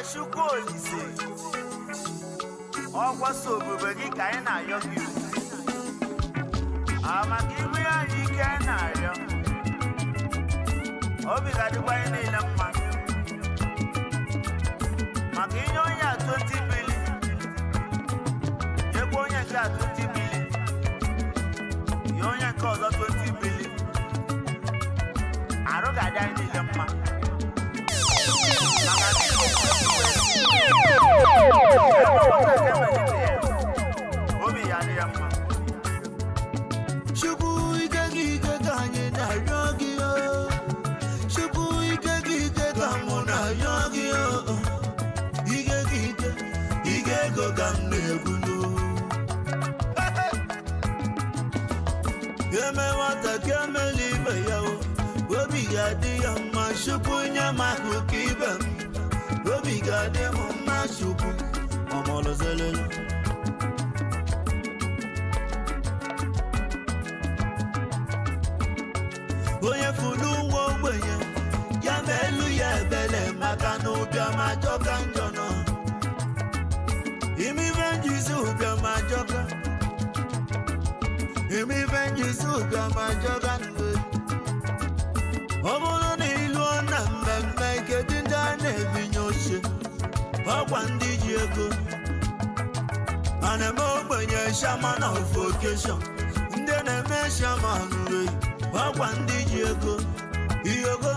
Chukwu Olise ọgwa so obube gị ka anyị na-ayọ gị maka ibu ya anyị ike anyị na-arịọ obi ga-adịkwa anyị niile mma maka inye onye a 20 bili nyekwa onye nke a 20 bili nye onye nke ọzọ 20 bili arụ ga-adị anyị niile mma obi ya dị ya mma Chukwu ike gị ike ka anyị na-arịọ gị Chukwu ike gị ike ka mụ na-arịọ gị ike gị ike ego ka m na-egwulu eme nwata ka emela ibe ya obi ga-adị ya mma Chukwu nye m akụkụ ibe m obi ga-adị m mma Chukwu ọmọlụzelele onye fụrụ nwa ogbenye ya ma elu ya ebele maka na ụbịam ajọka njọ nọ imibe njizi ụbịam ajọka imibe njizi ụbịam ajọka nwe ọ bụrụ na ịlụọ na mmemme kedu ndị a na-ebinye oche ọkwa ndị ji ego a na-eme ogbenye shaman of occasion ndị na-eme shaman uwe ọkwa ndị ji ego iyego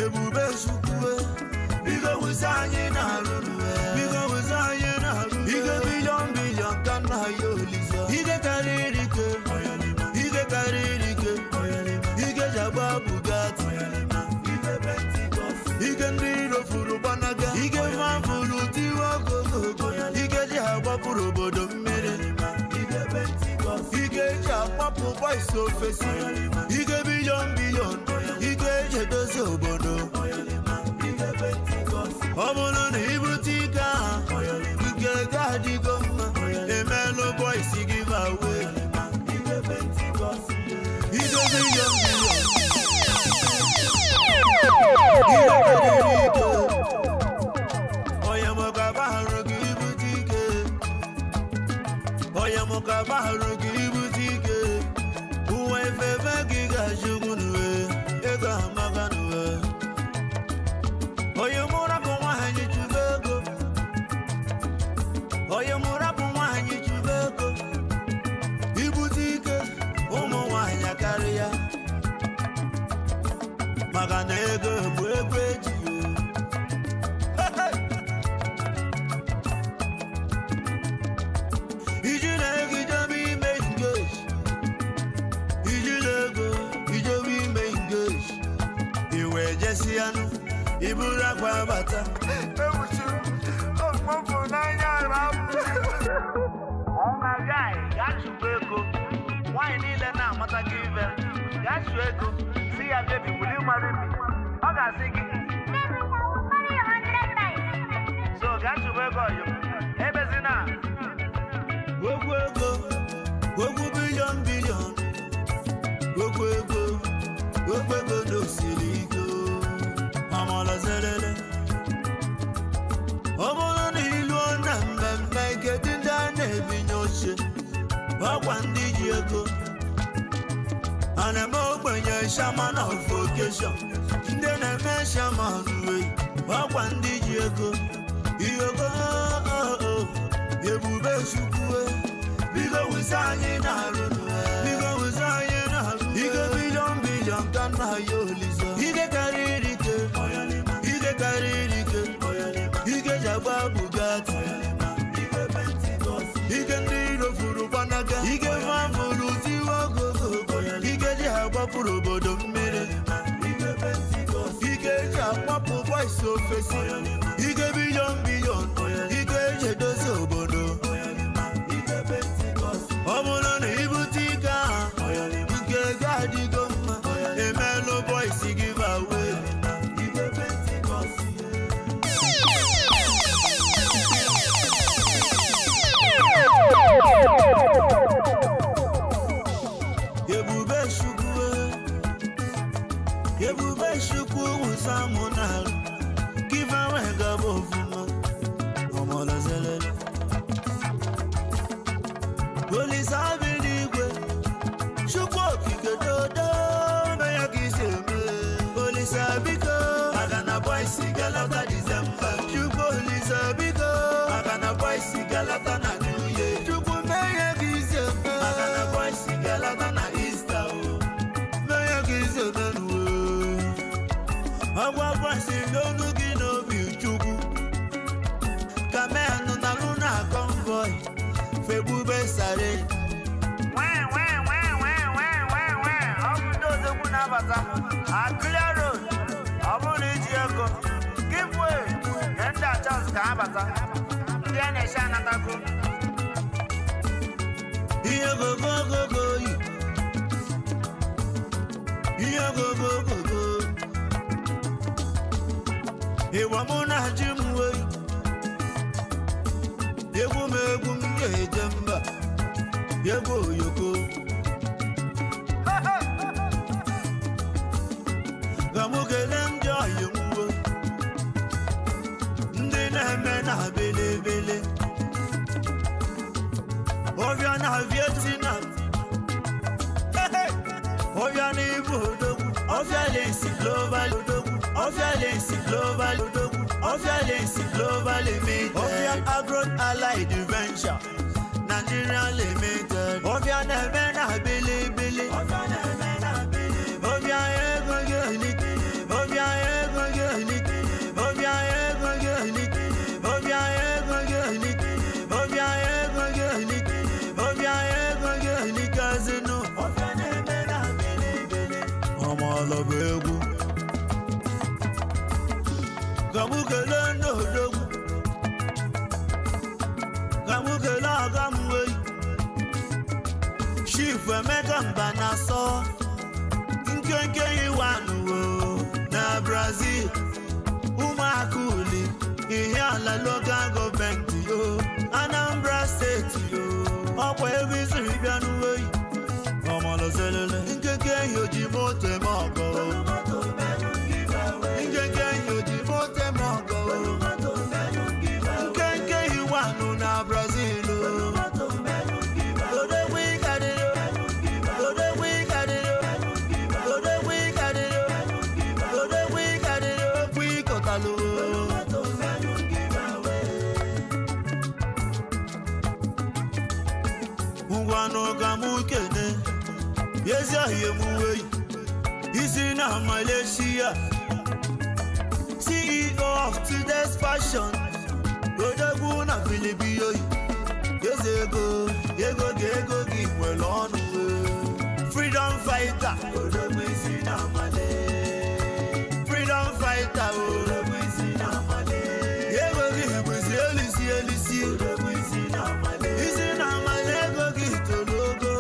ebube Chukwu bigo wụzi anyị na-arụ bigo wụzi anyị na-arụ ige bilion ka nna ya Olise ige karịrị ike ige karịrị ike ige ji agba Bugatti ige ndị iro furu gbanaga ige mafuru tiwa ogogogo ige ji agbapụrụ obodo mmiri ige ji akpapụ boys ofesi ige bilion ige ji edozi obodo ọ bụrụ na ibute ike aha ike ga-adịgo mma emelụ boys give away ige bilion onye mụka bahụrụ gị ibute ike onye mụka bahụrụ gị ibute ike uwe efefe gị ga-achụgbu n'uwe ego amaka n'uwe onye mụrapụ nwaanyị chụba ego onye mụrapụ nwaanyị chụba ego ibute ike ụmụ nwaanyị karịa maka na ego bụ ego eji ijile ego ijebe ime engage ijile ego ijebe ime engage iwe jesi anụ iburu akwa bata ewuchu okpopụ n'anya rapụ ọma gai ga-achụkwa ego nwaanyị niile na-amata gị ibe ga-achụ ego si ya bebi will you marry me ọ ga-asị gị so ga-achụkwa ego ọyụ ebezina ogwu ego ogwu bilion ogwu ego dosiri ike ọmọlọzelele ọ bụrụ na ịlụọ na mmemme kedu ndị a na-ebinye oche ọkwa ndị ji ego a na-eme ogbenye shaman of occasion ndị na-eme shaman uwe ọkwa ndị ji ego iyego ebube Chukwu bigo wụzi anyị na-arụ bigo wụzi anyị na-arụ ige bilion ka nna ya Olise ige karịrị ike ige karịrị ike ige ji agba Bugatti ige ndị iro furu gbanaga ige mafuru tiwa ogogogo ige ji agbapụrụ obodo mmiri ige ji akpapụ boys ofesi ige bilion ige ji edozi obodo ọ bụrụ na ibute ike aha ike ga-adịgo mma emelụ boys give away ebube Chukwu wụsa mụ na give away Olisa bi n'igwe Chukwu okike dodo meya ka isi eme Olisa biko maka na boys galata December Chukwu Olisa biko maka na boys galata na New Year Chukwu meya ka isi eme maka na boys galata na Easter meya ka isi eme Agwa boys n'onu gị n'obi Chukwu Kamen na luna convoy Febube sare clear road, give way, and that just Kabata. Then I shall not go. Here go. Here go. Here wamona jimwe. Yegum yejamba. Yego yoko. Gamugelem joyumwo Ndi na-eme na belebele Ovia na Vietnam Ovia na Igbo odogwu Ovia lensi global odogwu Ovia lensi global odogwu Ovia lensi global limited Ovia agro allied venture Nigeria limited Ovia na-eme na belebele Ovia na-eme na belebele Ovia ego gelik Ovia ego gelik Ovia ego gelik Ovia ego gelik Ovia ego gelik Ovia ego gelik azino Ovia na-eme na belebele Ọmọlọbọ egwu Kamukele n'odogwu Kamukele agamwe Chief Emeka Mbanaso Nkenke Iwanuwo na Brazil Umakuli ihe ala local government yo Anambra State yo Ọkwa ebe isiri bịa n'uwe Ọmọlọselele Nkenke yoji moto mọgọ Nkenke yoji moto mọgọ Nkenke Iwanu na Brazil Yezi ayemuwe Isi na Malaysia CEO of today's fashion Odogwu na Filipino Yezi ego gị nwere ọnụ Freedom fighter Odogwu isi na Malay Freedom fighter Odogwu isi na Malay Ego gị bụzi elisi Odogwu isi na Malay Isi na Malay ego gị tologo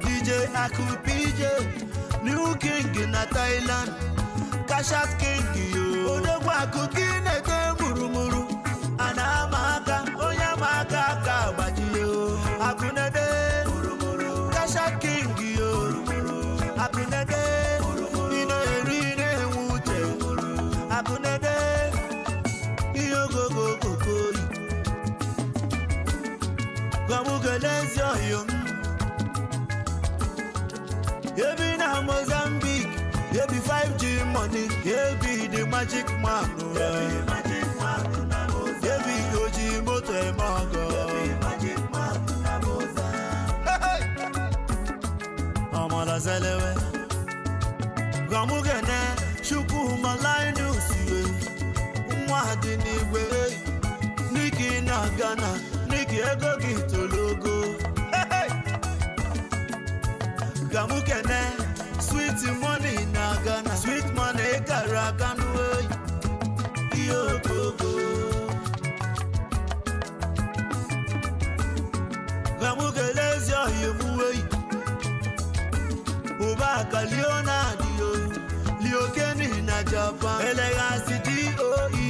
DJ Aku PJ New King na Thailand Kashat King yo Odogwu Aku Kinete murumuru Ana amaka Onya maka aka agbaji yo Akunede Kashat King yo Akunede Ine eri ine nwute Akunede Iyo gogo kokoi Kamugelezi oyom Ebi na Mozambique, ebi 5G money, ebi the magic man, ebi Oji moto emago, Amala Gamugene, Shuku Malainu Siwe, Mwadi Niwe, Niki na Ghana, Niki Ego Gito logo. Gamukene, sweet money na Ghana, sweet money karakanwe, yo gogo. Gamukelezi oyemuwe, Ubaka Leonardo, Liokeni na Japan, Elegasi DOE,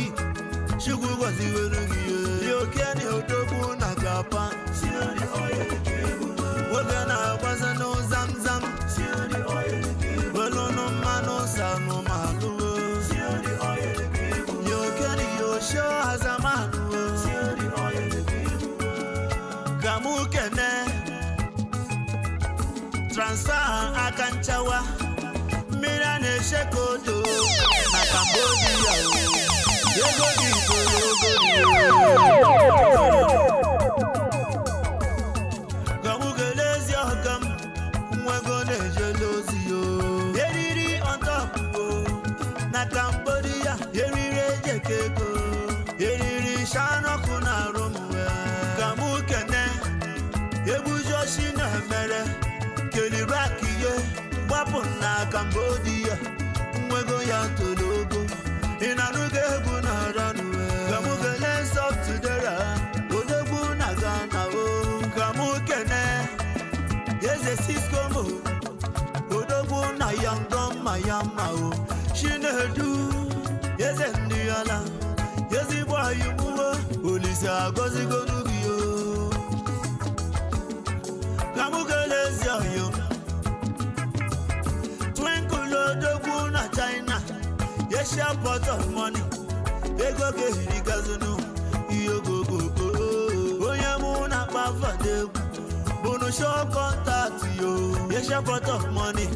Shugu wazi werugiye, Liokeni Odogwu na Japan, Shiri oye kebu. Wogana waza no zamzam Shiri oil kebu Wolono mano sanu malu Shiri oil kebu Yo keni yo show hazamanu Shiri Kamukene transfer akanchawa mira neshekodo na Cambodia ego kamukelezi akam mwego nejelozi yo eriri on top na Cambodia eriri ejekeko eriri shanoku na romwe kamukene ebujoshi na mere kelirakiye gbapu na Cambodia mwego ya tologo inanuge ebu na ranwe kamukene softudera odegbu na Ghana o kamukene yeze Cisco mo odegbu na Yangon Mayama o Chinedu yeze Ndiala yezi boyumuwo Olisa agozigonugi o kamukelezi ayo twinkle odegbu na China Asia pot of money ego kehiri gazunu iyogogogo onye mu na pavade bunu show contact yo Asia pot of money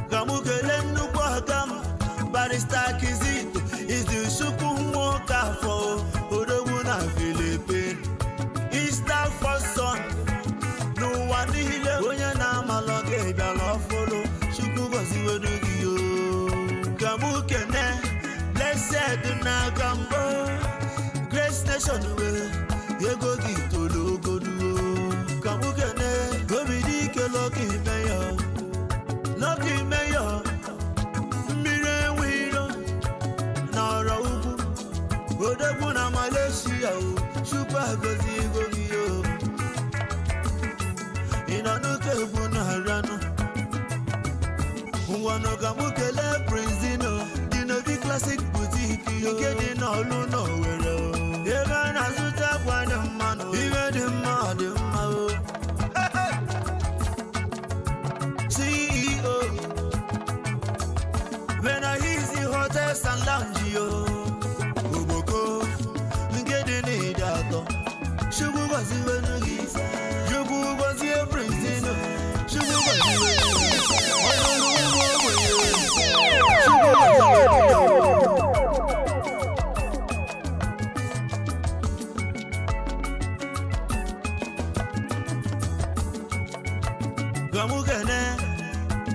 kamukele nnukwu agam barista Kizito is the suku nwoka for odogwu na Philippines Easter for son n'ụwa niile onye na-amaloge bịara ọfụlụ chukwu goziwedu Kamukene blessed na Gambo Grace Nation we ego gi tologodu Kamukene gobidi ke Lucky Mayor Mire wiro na ora ugwu odegbu na Malaysia o super gozi yo inanuke egwu na rano Wano kamukele Prinzino Dinovi Classic Boutique Ike di na olu no were o Ega na zuta kwa di mmano Iwe di mma o CEO Vena Easy Hotels and Lounge yo Uboko Nke di ni dato Shugu gozi wenugi Shugu gozi Prinzino Shugu gozi wenugi Kamukene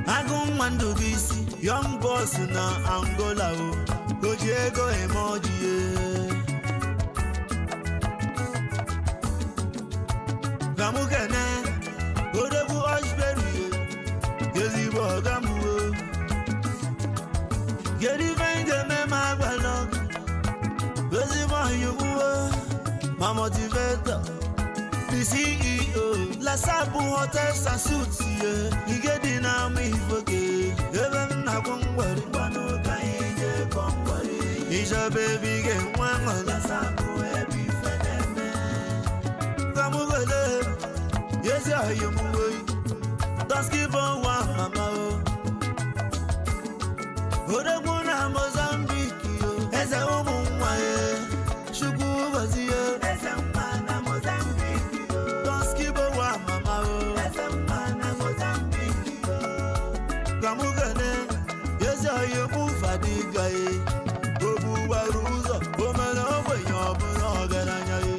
Agum Mandubisi Young boss na Angola o Ojiego emoji Kamukene Odebu Oshberry Yezibo Gamu Geri Venge me magbalog Yezibo Yumu Ma motivator The CEO La Sabu Hotels and Suits ye Igedi na mifoke Even na kongwari Bano kaide kongwari Isha baby ge mwango La Sabu ebi feneme Kamugele Yezi ayumu Don't skip on one mama Odegbu na Mozambique yo Eze umu mwaye Shuku wazi yo Eze mwa na Mozambique yo Don't skip on one mama Eze mwa na Mozambique yo Kamukene Yeze ayumu fadiga ye Obu waruzo Omele obo yobu na ogaranya ye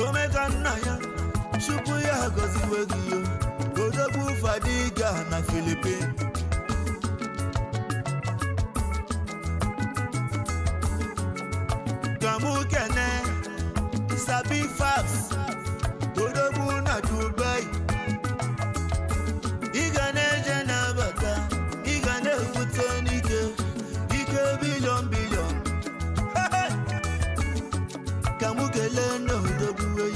Omeka nanya Shuku ya gozi wegi yo Odegbu fadiga na Philippines Kamukene Sabi Fabs Odogwu na Dubai Iga na-eje na bata Iga na-ekwute n'ike Ike billion Kamukele na Odogwu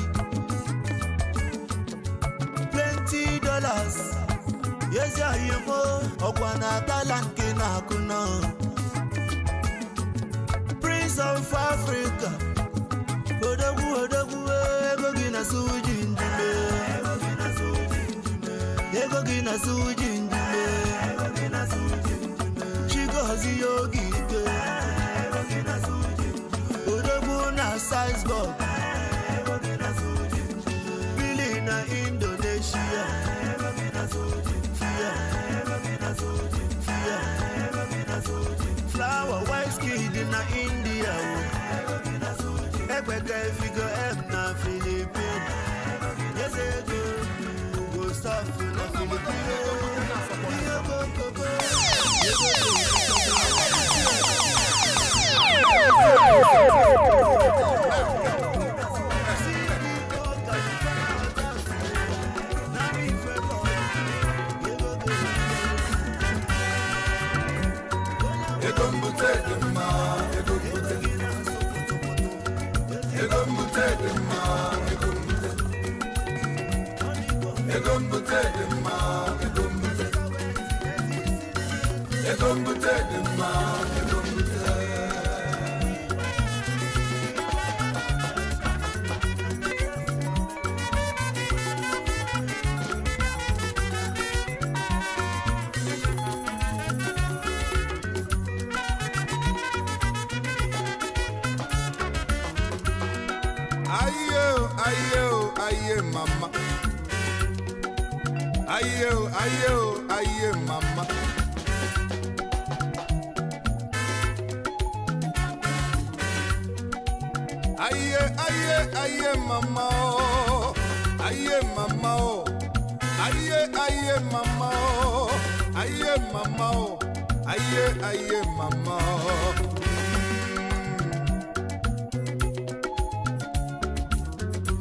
Plenty dollars Yezi ayemo Okwa na talanke na akuna Prince of Africa Odogwu ego gi na suji ndule Ego gi na suji ndule Chigozi yogi ike Odogwu na size bob kweka efigo M na Philippines. Eze ego go staff na Philippines. Aye, mama. Aye, mama. Aye, mama. Aye, mama. Aye, mama. Aye, mama. Aye, mama.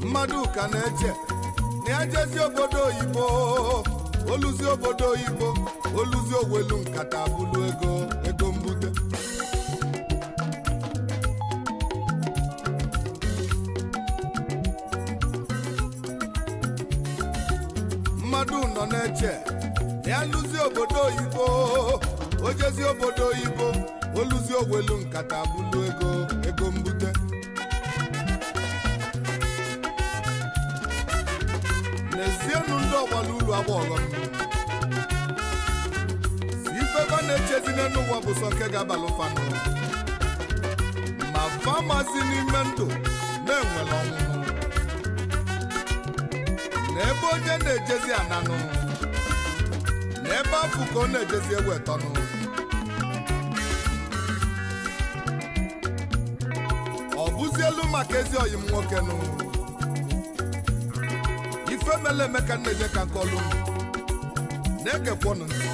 Mmadụ ka na-eche na ya jezi obodo oyibo, oluzi obodo oyibo, oluzi owelu nkata bụlụ ego mbute. Mmadụ nọ na-eche na ya lụzi obodo oyibo, ojezi obodo oyibo, oluzi owelu nkata bụlụ ego mbute. N'ezienụ ndị ọgbara ulu agbọghọ m si ifeba na-echezi n'ụwa bụ sọ nke ga-abalụ fanụ ma famasi n'ime ndụ na-enwere ọnwụnụ n'ebe onye na-ejezi ananụ n'ebe afụ ka ọ na-ejezi ewetọnụ. Ọ bụzi elu maka ezi oyi m nwoke nụ femele meka nneje ka nkọlụ na-egekwọnụ ntị.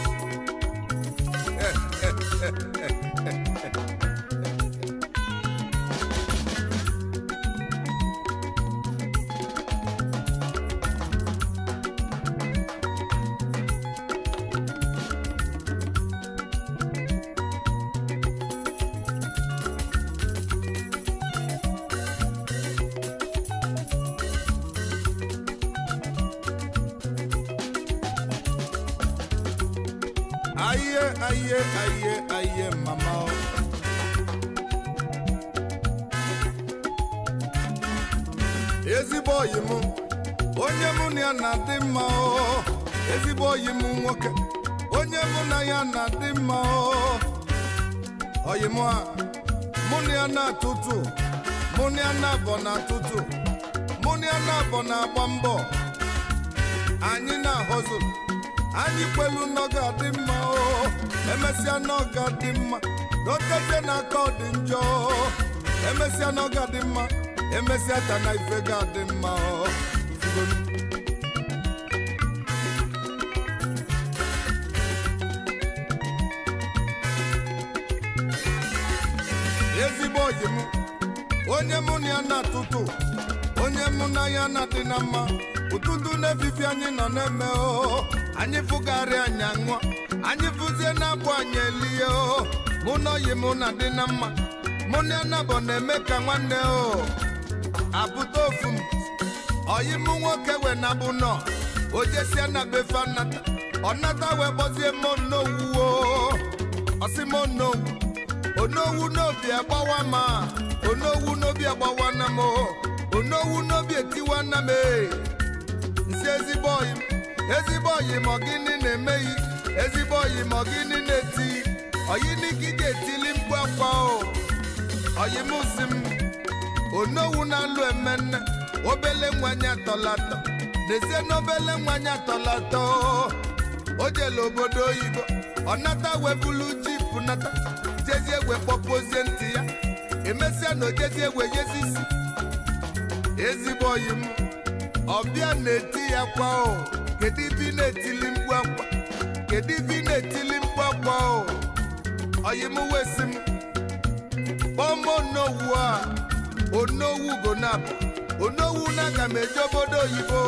Aye, mama. Ezigbo oyi m onye mụ na ya na-adị mma o. Ezigbo oyi m nwoke onye mụ na ya na-adị mma o. Oyi m a mụ na ya na-atụtụ, mụ na ya na-abọ na-atụtụ, mụ na ya na-abọ na-agba mbọ. Anyị na-ahọzụ, anyị kwelu n'oge adị mma o. Emesịa n'oge adị mma, n'oteje n'aka ọ dị njọ. Emesịa n'oge adị mma, emesịa ta na ife ga-adị mma o. Ezigbo oyi m onye mụ na ya na-atụtụ, onye mụ na ya na-adị na mma. Ụtụtụ n'efifi anyị nọ na-eme o. Anyị fụgharị anyị aṅụọ, anyị fụzie na-abụ anyị elie o. Mụ na oyi mụ na dị na mma, mụ na ya na-abụ na-eme ka nwanne o. Abụta ofu m oyi mụ nwoke we na bụ nọ o jesie na befa nata, ọ nata wee gbozie m onowu o. Ọsị m onowu n'obi agbawa ma, onowu n'obi agbawa na m o, onowu n'obi etiwa na m e. Nsi ezigbo oyi m ọgịnị na-emeghị, ezigbo oyi m ọgịnị na-eti, oyini gị ga-etili mkpu akwa o. Oyi m si m onowu na-alụ emenne, obele nwanyị atọlatọ, n'ezie n'obele nwanyị atọlatọ. O jele obodo oyibo, ọ nata webulu jipu nata, jezie egwe kpọpụzie ntị ya, emesịa na ojezie egwe yezisi, ezigbo oyi m ọbịa na-eti ya kwa o kedu ife na-etili mkpu akwa kedu ife na-etili mkpu akwa o oyi m wesi m kpọmọ onowu a onowu gonabụ onowu na-aga m eje obodo oyibo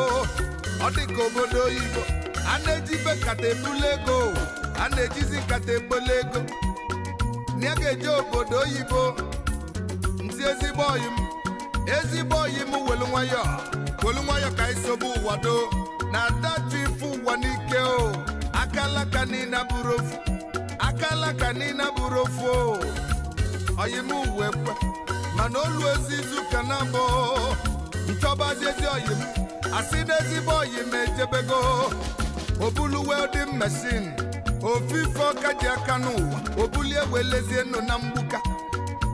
ọ dịka obodo oyibo a na-ejibe nkata ebule ego a na-ejizi nkata ebule ego na ga-eje obodo oyibo nti ezigbo oyi m welu nwayọ ka isobe ụwa do na adatu ife ụwa n'ike o akalaka niile bụrụ ofu o oyi m uwe kwe mana olu ozi izu ka na mbụ nchọbazi ezi oyi m asị n'ezigbo oyi m ejebego obulu welding machine ofife ọka ji aka n'ụwa obulie welezie nọ na mgbuka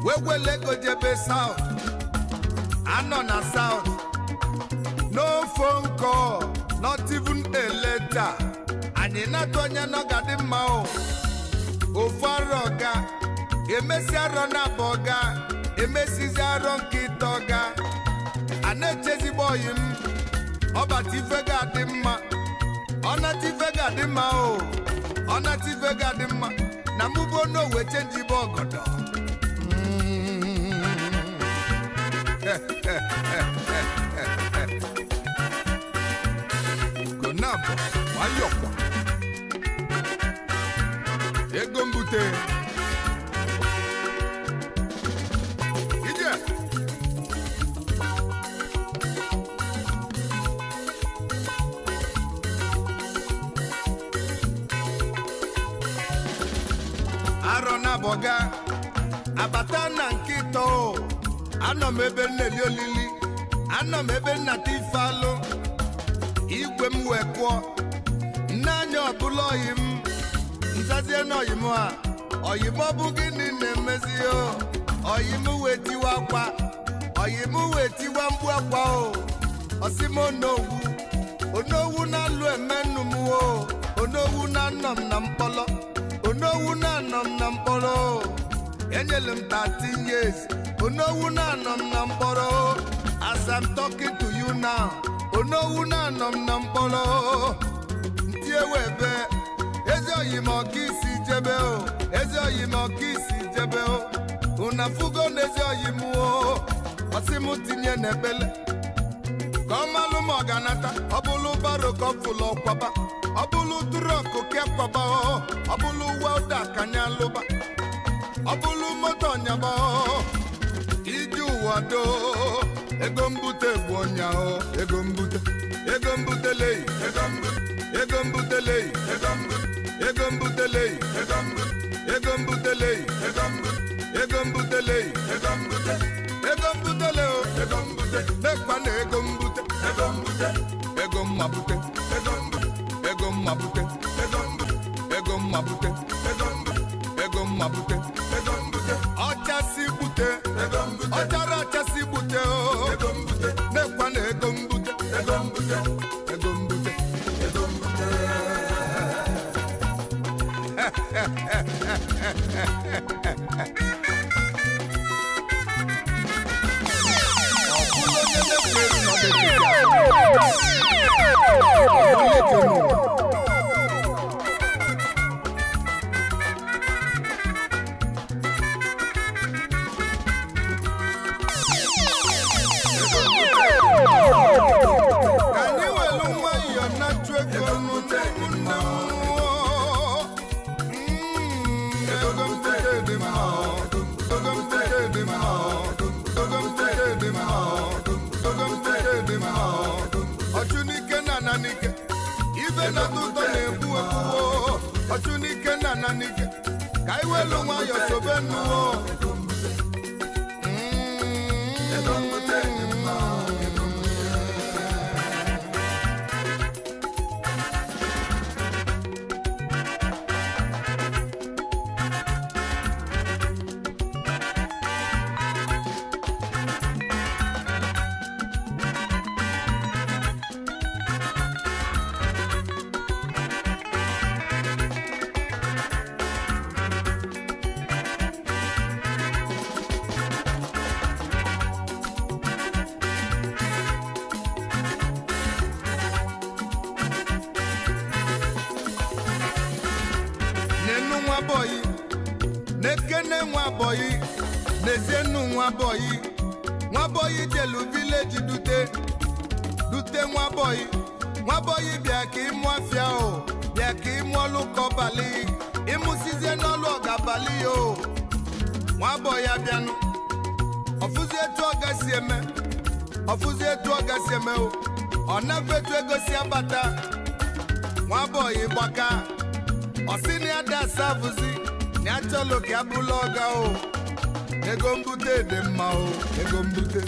wegwele ego jebe south anọ na south no phone call not even a letter anyị na-atụ anya na ọ ga-adị mma o ofu arọ ọga emesi arọ na-abụ ọga emesizi arọ nke ịtọ ọga a na-echezigbo oyi m ọbata ife ga-adị mma ọnata ife ga-adị mma o ọnata ife ga-adị mma na mụbo n'owe chenjibe ọgọdọ ugonabụ nwayọkwa ego mbute ije arọ na bọga abata na nke ịtọ anọ m ebe nneli olili anọ m ebe nnata ife alụ igwe m wee kwụọ nne anya ọbụla oyi m nzazie na oyi m a oyi m ọ bụ gịnị na-emezi o oyi m wee tiwa akwa oyi m wee tiwa mgbu akwa o ọsị m onowu na-alụ eme nnu m o onowu na-anọ m na mkpọrọ onowu na-anọ m na mkpọrọ enyere m 13 years onowu na-anọ m na mkpọrọ as I'm talking to you now onowu na-anọ m na mkpọrọ ntị ewebe ezi oyi m ọka isi jebe o ezi oyi m ọka isi jebe o una fugo na ezi oyi m o ọsị m tinye n'ebele ka ọ malụ m ọganata ọ bụlụ baro ka ọ fụlụ ọkwaba ọ bụlụ trọkụ kekwaba ọ bụlụ welda kanya lụba ọ bụlụ moto nyaba iji ụwa do ego mbute bụ ọnya ego mbutele ego mbutele ego mbutele ego mbutele ego mbutele ego mbute nekwa na ego mbute ego mmabute ego mmabute ego mmabute ọchasị gbute ọchara achasị gbute nekwa na ego mbute ọchụnike na nanike ibe na tụtọ na-egbu egbuo ọchụnike na nanike ka iwelu nwayọ sobe nnuo boy nekene nwa boy nezenu nwa boy jelu village dute nwa boy bịa ka ịmụ afịa o bịa ka ịmụ ọlụ kọbalị ịmụsizie n'ọlụ ọgabali o nwa boy abịanụ ọfụzi etu ọ gasị eme o ọ na-etu ego si abata nwa boy gbaka ọ sị na ya da asavụzi na ya chọlụ ka abụla ọga o ego mbute dị mma o ego mbute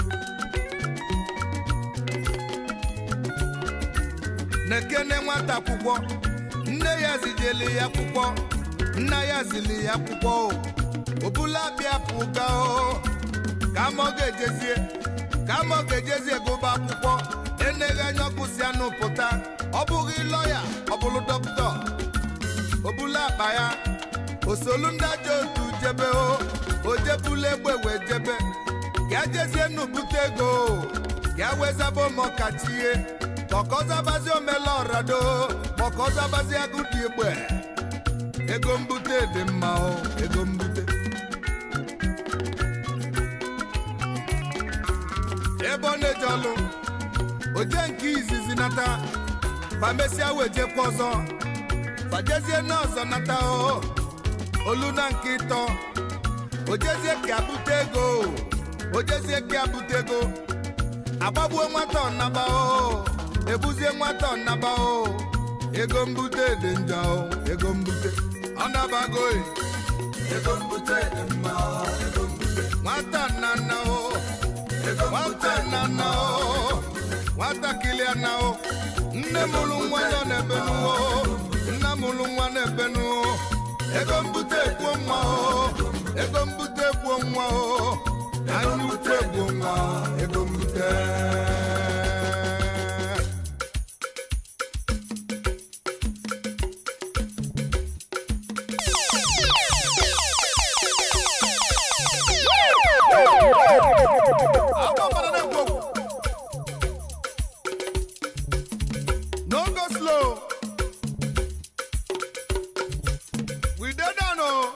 nekene nwata akwụkwọ nne ya zijeli ya akwụkwọ nna ya zili ya akwụkwọ o obula bịa pụga o ka ma ọ ga-ejezie gụba akwụkwọ eneghị anya ọkụsi anụ pụta ọ bụghị lọya ọ bụrụ dọkịta obula akpa ya osolu ndị ajọ otu jebe o jebula egbe wee jebe ya jezie nnubute ego ya wezaba ụmụọkachie mọkọzabazi omela ọrado mọkọzabazi agụdị egbe ego mbute dị mma o ego mbute ebe ọ na-eje ọlụ oje nke izizi nata famesia wejekwa ọzọ fajezie n'ọzọ nata o olu na nke ịtọ ojezie ka abute ego agbagbuo nwata ọnaba o ebuzie nwata ọnaba o ego mbute dị njọ o ego mbute ọnabago ego mbute dị mma o ego mbute nwata nana o nwata nana o nwata kiliana o nne mụrụ nwa nọ n'ebe nuo nna mụrụ nwa n'ebe nuo ego mbute egbuo nwa o ego mbute egbuo nwa o anyị ukwu egbuo nwa ego mbute no go slow. We dey down o.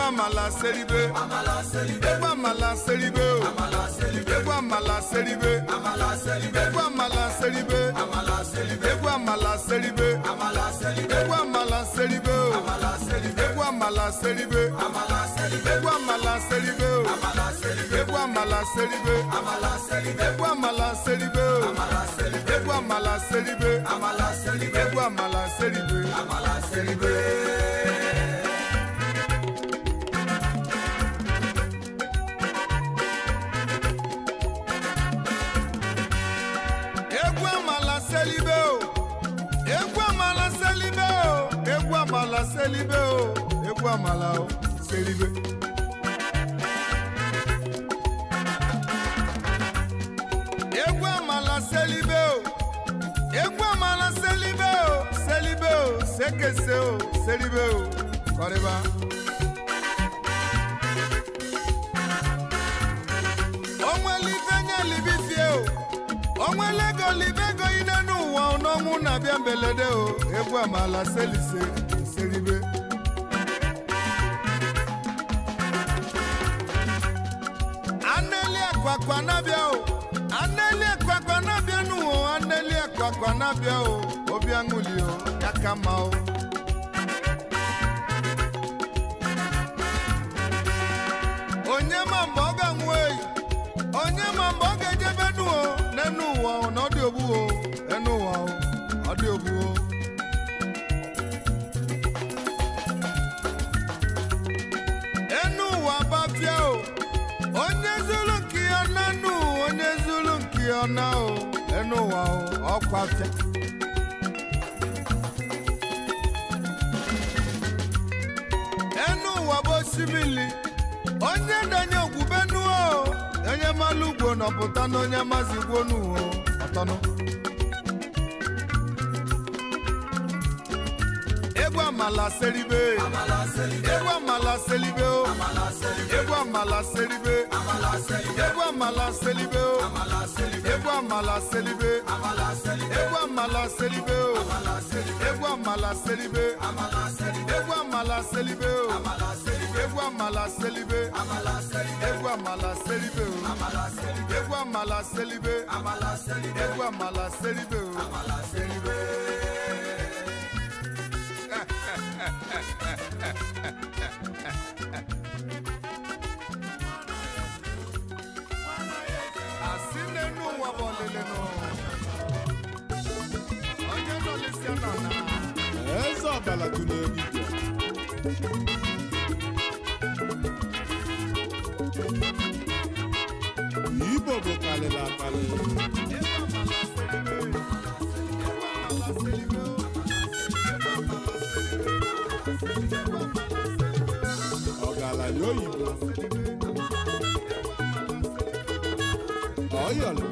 Amala seribe, ego amala seribe, ego amala seribe, ego amala seribe, ego amala seribe, ego amala seribe, ego amala seribe, ego amala seribe, ego amala seribe, ego amala seribe, ego amala seribe, ego amala seribe. Selibe o, egwu amala o, selibe. Egwu amala selibe o, egwu amala selibe o, sekese o, selibe o, kọrịba. Onwele ife nye libifie o, onwele ego libego ine n'ụwa n'ọnwụ na-abịa mbelede o, egwu amala selise. Anabia o, obianguli o, yakama o. Onye mamboga mwei, onye mamboga jebenu o, nenu wa o, nodi obu o, enu wa o, odi obu o. ọna o enu ụwa o ọkwafịa enu ụwa bụ osimiri onye na-enye ogwubenu o onye malụ ugwo nọpụta na onye mazi gwonu o ọtọnụ egwu amala seribe egwu amala seribe o egwu amala seribe egwu amala seribe o egwu amala seribe egwu amala seribe o egwu amala seribe egwu amala seribe o egwu amala seribe egwu amala seribe o egwu amala seribe egwu amala seribe o eze ọbala tụrụ ebibia Igbo bụ kalịla akalị ọgaranya oyibo ọyọlụ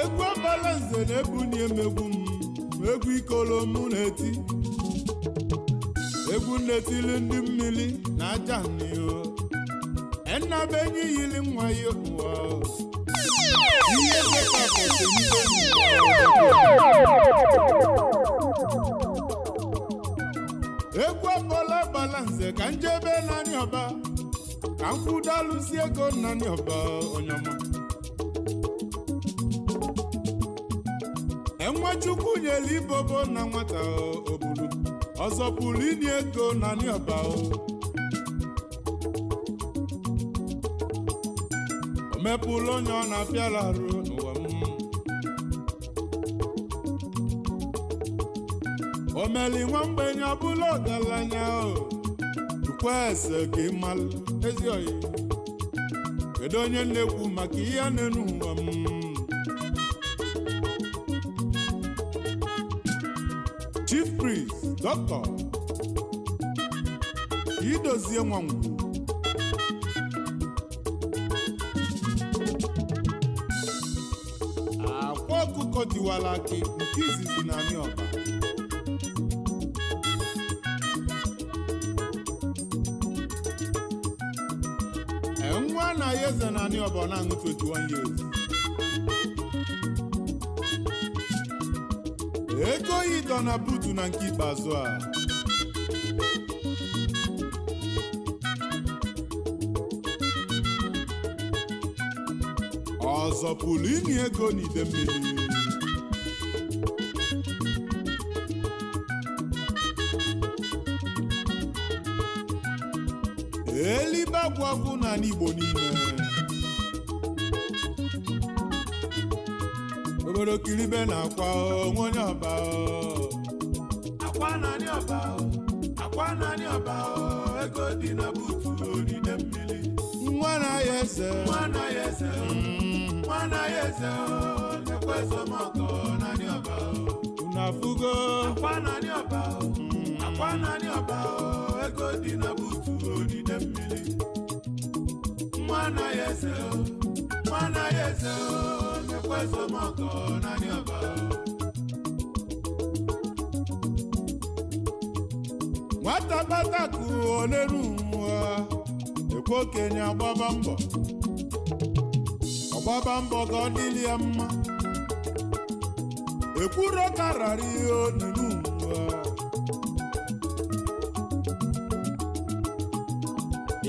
egwu ọbala nze na-ebuni emegbu m egwu ikolo mụ na-eti egwu nnetili ndị mmiri na aja n'ihu ennabenyi yili nwa ya ụwa ihe zekapụta egwu ọbala nze ka njebe naanị ọba ka mkwụdalụsi ego naanị ọba onyoma Enwechukwu nyeli ibobo na nwata obulu ọzọ pụrụ inye ego naanị ọba o mepụlụ onye ọ na-apịala arụ n'ụwa m o meli nwa mgbenye ọbụla ọgaranya ukwe ese ka ịmalụ ezi oyi kedu onye na-ekwu maka ihe na-enu ụwa m Chief Priest Dr. Idozie Nwangwu akwa ọkụkọ diwala akị nke izizi na anị ọba nwa anaghị eze na anị ọba na-aṅụ 21 years ego ịdọ na butu na nke ikpeazụ a ọzọ pụrụ inye ego n'ide mmiri elibe agwagwu na n'Igbo niile obodo kiribe na-akwa onwe onye ọba akwa naanị ọba akwa naanị ọba ego dị na butu n'ide mmiri nwa na-aya eze nwa na-aya eze nwa na-aya eze nekwa ezomọkọ naanị ọba unu afụgo akwa naanị ọba akwa naanị ọba ego dị na butu n'ide mmiri nwa na-aya eze nwa na-aya eze nekwa ezomọkọ naanị ọba nwata bataku oleru nwa ekwe okenye ọgbaba mbọ ka ọ dịrị ya mma ekwuro karara ihe onunu nwa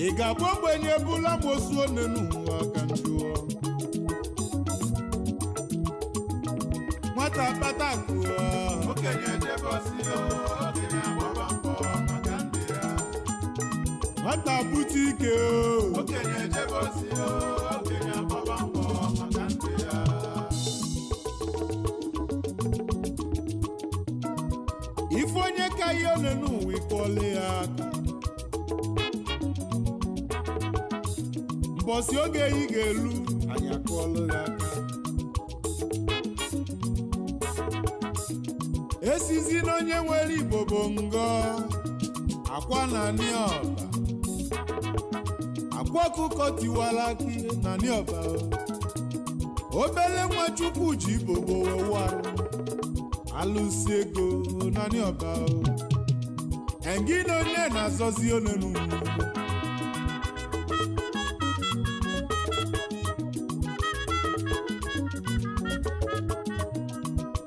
ị ga-abụ ogbenye bụla mosu onenu nwa ka njụọ nwata bataku okenye jebọsi okenye agbaba mbọ maka ndị ya nwata bute ike okenye jebọsi okenye agbaba mbọ maka ndị ya ihe one n'ụwa ịkụọla ya aka mbọsị oge ị ga-elu anyị akụọla ya aka esizi n'onye nwere Igbo bụ ngọ akwa na anị ọba akwa ọkụkọ tiwara akị na anị ọba obele nwa Chukwu ji Igbo wewarụ alụsi ego na anị ọba engi na onye na-azọzi onenu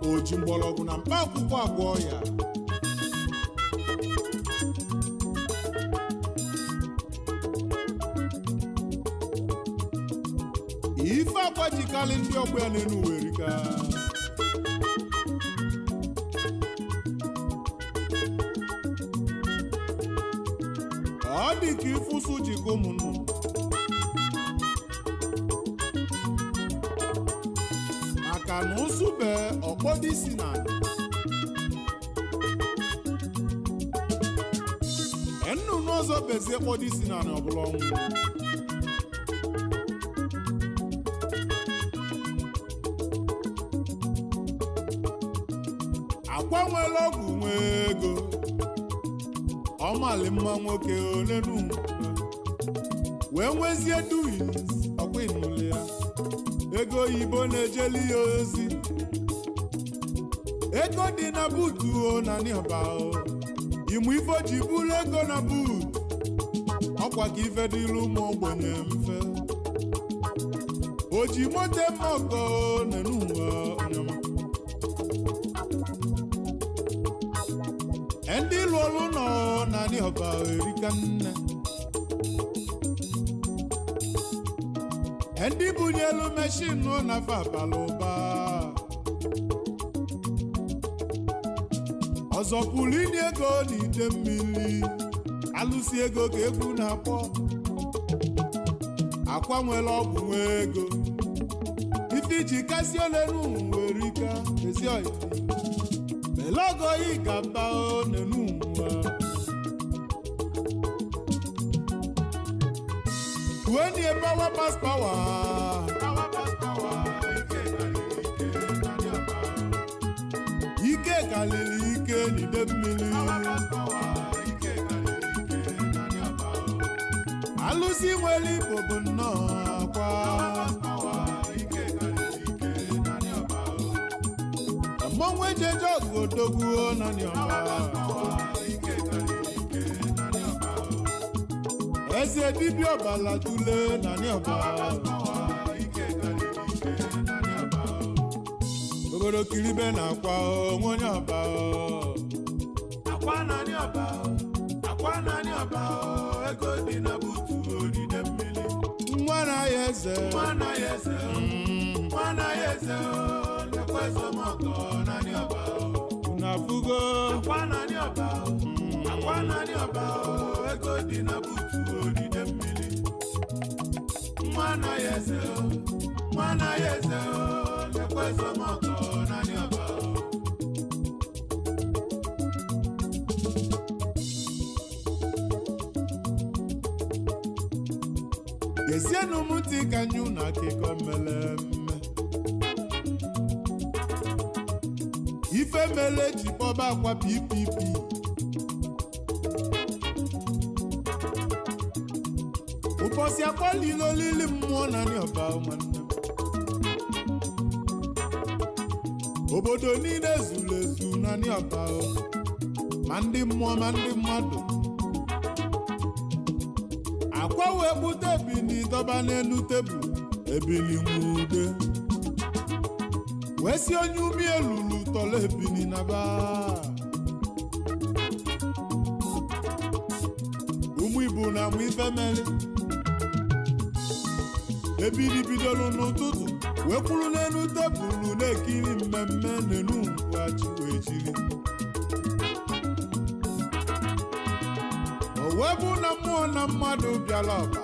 o ji mgbọrọgwụ na mkpa akwụkwọ agwọ ya ife akwa jikarị ndị ọgbọ ya n'enu werika ọ dị ka ịfụsụ jikọ ụmụnnụ maka na ụsụbe ọkpọdụ isi na nnụnụ ọzọ bezie kpọdụ isi na ọbụla ọnwụ akwa nwere ọgwụ nwee ego ọmali mma nwoke onenu wee nwezie duis ọkwa ịnụle ya ego oyibo na-ejeli ya ozi ego dị na buutu o na nịọba ịmụ ife ji bụrụ ego na buutu ọkwa ka ife dịrị ụmụ ogbenye mfe o ji moto eme ọgọ nenuwa onyama ndị lụrụ nọ na nịọba erika nne ndị bunyelu meshin na fabala ụba ọzọ pụrụ ịdị ego n'ite mmiri alụsi ego ka egwu na-akpọ akwa nwere ọgwụ nwee ego ife iji kasị olenu nwere ike ezi oyi melogo ị ga-aba onenu nwa when you power pass power ike kalili ike n'ide mmiri alụsị nwere Igbo bụ nnọọ akwa mmọnwụ ejeje ọgụ odogwuo na nịọba eze dibịa ọbala tule na nịọba obodo kiribe na akwa onwe onye ọba akwa na nịọba ego dị na buutu odide mmiri nwa na ya eze lekwa ezomọkọ na nịọba na fugo akwa na nịọba ego dị na buutu odide mmiri nwa na ya eze lekwa ezomọkọ na nịọba gezienụ m ntị ka nyụ na akịkọ melemme ife mele ji kpọba akwa PPP ụbọchị akpọlila olili mmụọ na nịọba nwanne m obodo niile zuru ezu na nịọba ma ndị mmụọ ma ndị mmadụ akwa wee gbute ebili dọba n'elu tebụl ebili nwude wee si onye umi elulu tọrọ ebili na ba ụmụ Igbo na amụ ife meli ebili bidoro n'ụtụtụ wee kwuru n'elu tebụl na-ekiri mmemme n'enu mgbachi wee jiri o wee bụ na mmụọ na mmadụ bịara ọba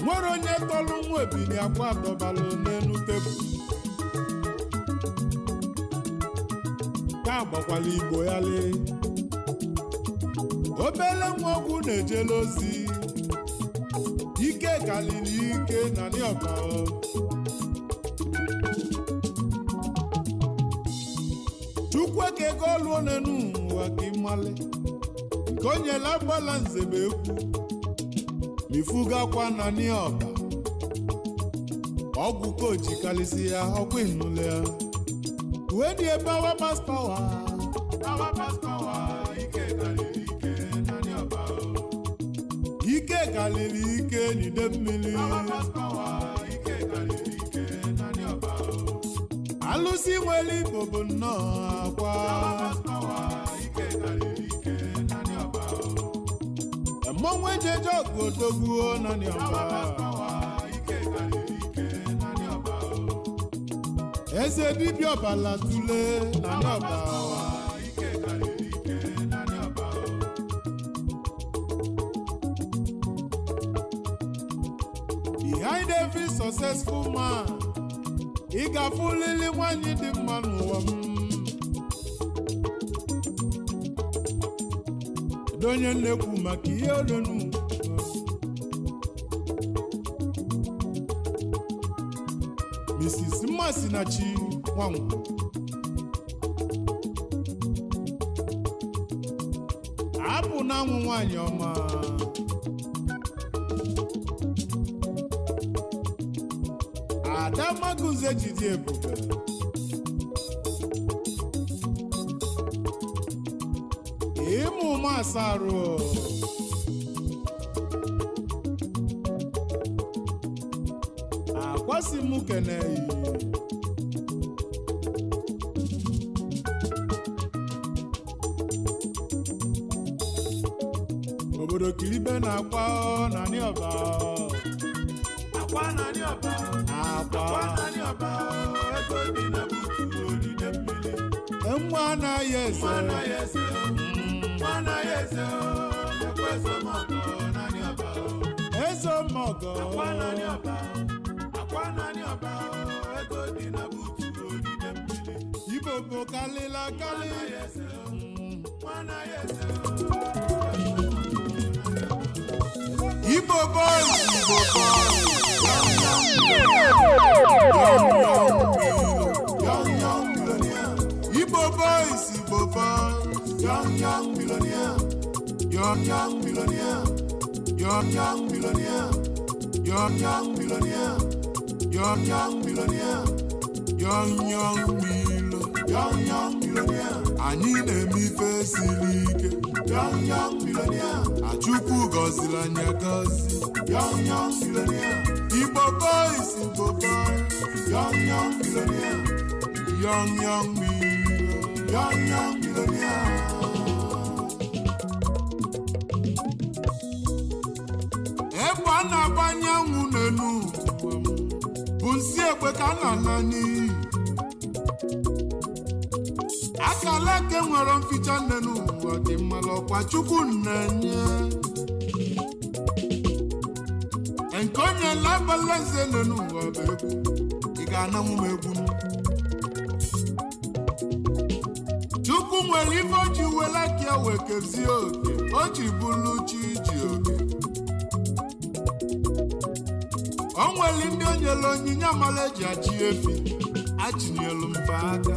nwere onye tọrọ nwa ebili akwa dọbalụ n'elu tebụl ka agbakwala Igbo ya lee obele nwa ọgwụ na-ejele ozi ike kalili ike na n'ọba chukwu ka ego ọlụ n'enu ụwa ka ịmali nke onyela gbala nzebe ekwu mifugakwa na n'ọba ọgwụ koji kalisi ya ọgwụ ịnụle ya uwe dị ebe awa pass power ike kalili ike na n'ọba ike kalili ike n'ide mmiri alụsị nwere Igbo bụ nnọọ akwa mmọnwụ ejeje ọgụ odogbuo na n'ọba eze dibịa ọbala tule na n'ọba behind every successful man ị ga-afụ lili nwanyị dị mma n'ụwa m donye nnekwu maka ihe olonu Mrs. Mmasinachi Nwankwo apụ na anwụ nwanyị ọma Ada Maguze jide ebube ịmụ masarụ akwasị m keneyi obodo kilibe na-akwa na n'ọba akwa na n'ọba akwa na n'ọba ego dị na butu odide mmiri nwa anaghị eze Ezomogo akwa na n'ọba ego dị na butu odide mmiri Igbo bụ kalịla kalị Igbo boys Igbo boys young millionaire young millionaire young millionaire young millionaire young millionaire young millionaire anyị na-eme ife siri ike young millionaire Achukwu gọziri anyị agọzi young millionaire Igbo boys young millionaire young millionaire ebe a na-agbanye anwụ n'elu bụ nsi egbe ka a na-ana n'iyi akala eke nwere mficha n'elu ụwa dị mmalụ ọkwa Chukwu na-enye nke onye labala nze n'elu ụwa bụ egwu ị ga-ananwu m egwu Chukwu nwere ife o ji wela ka ya wee kezie oke o ji bụrụ chi ji oke o nwere ndị o nyere onyinye amala eji achị efi achinyelu mfe aka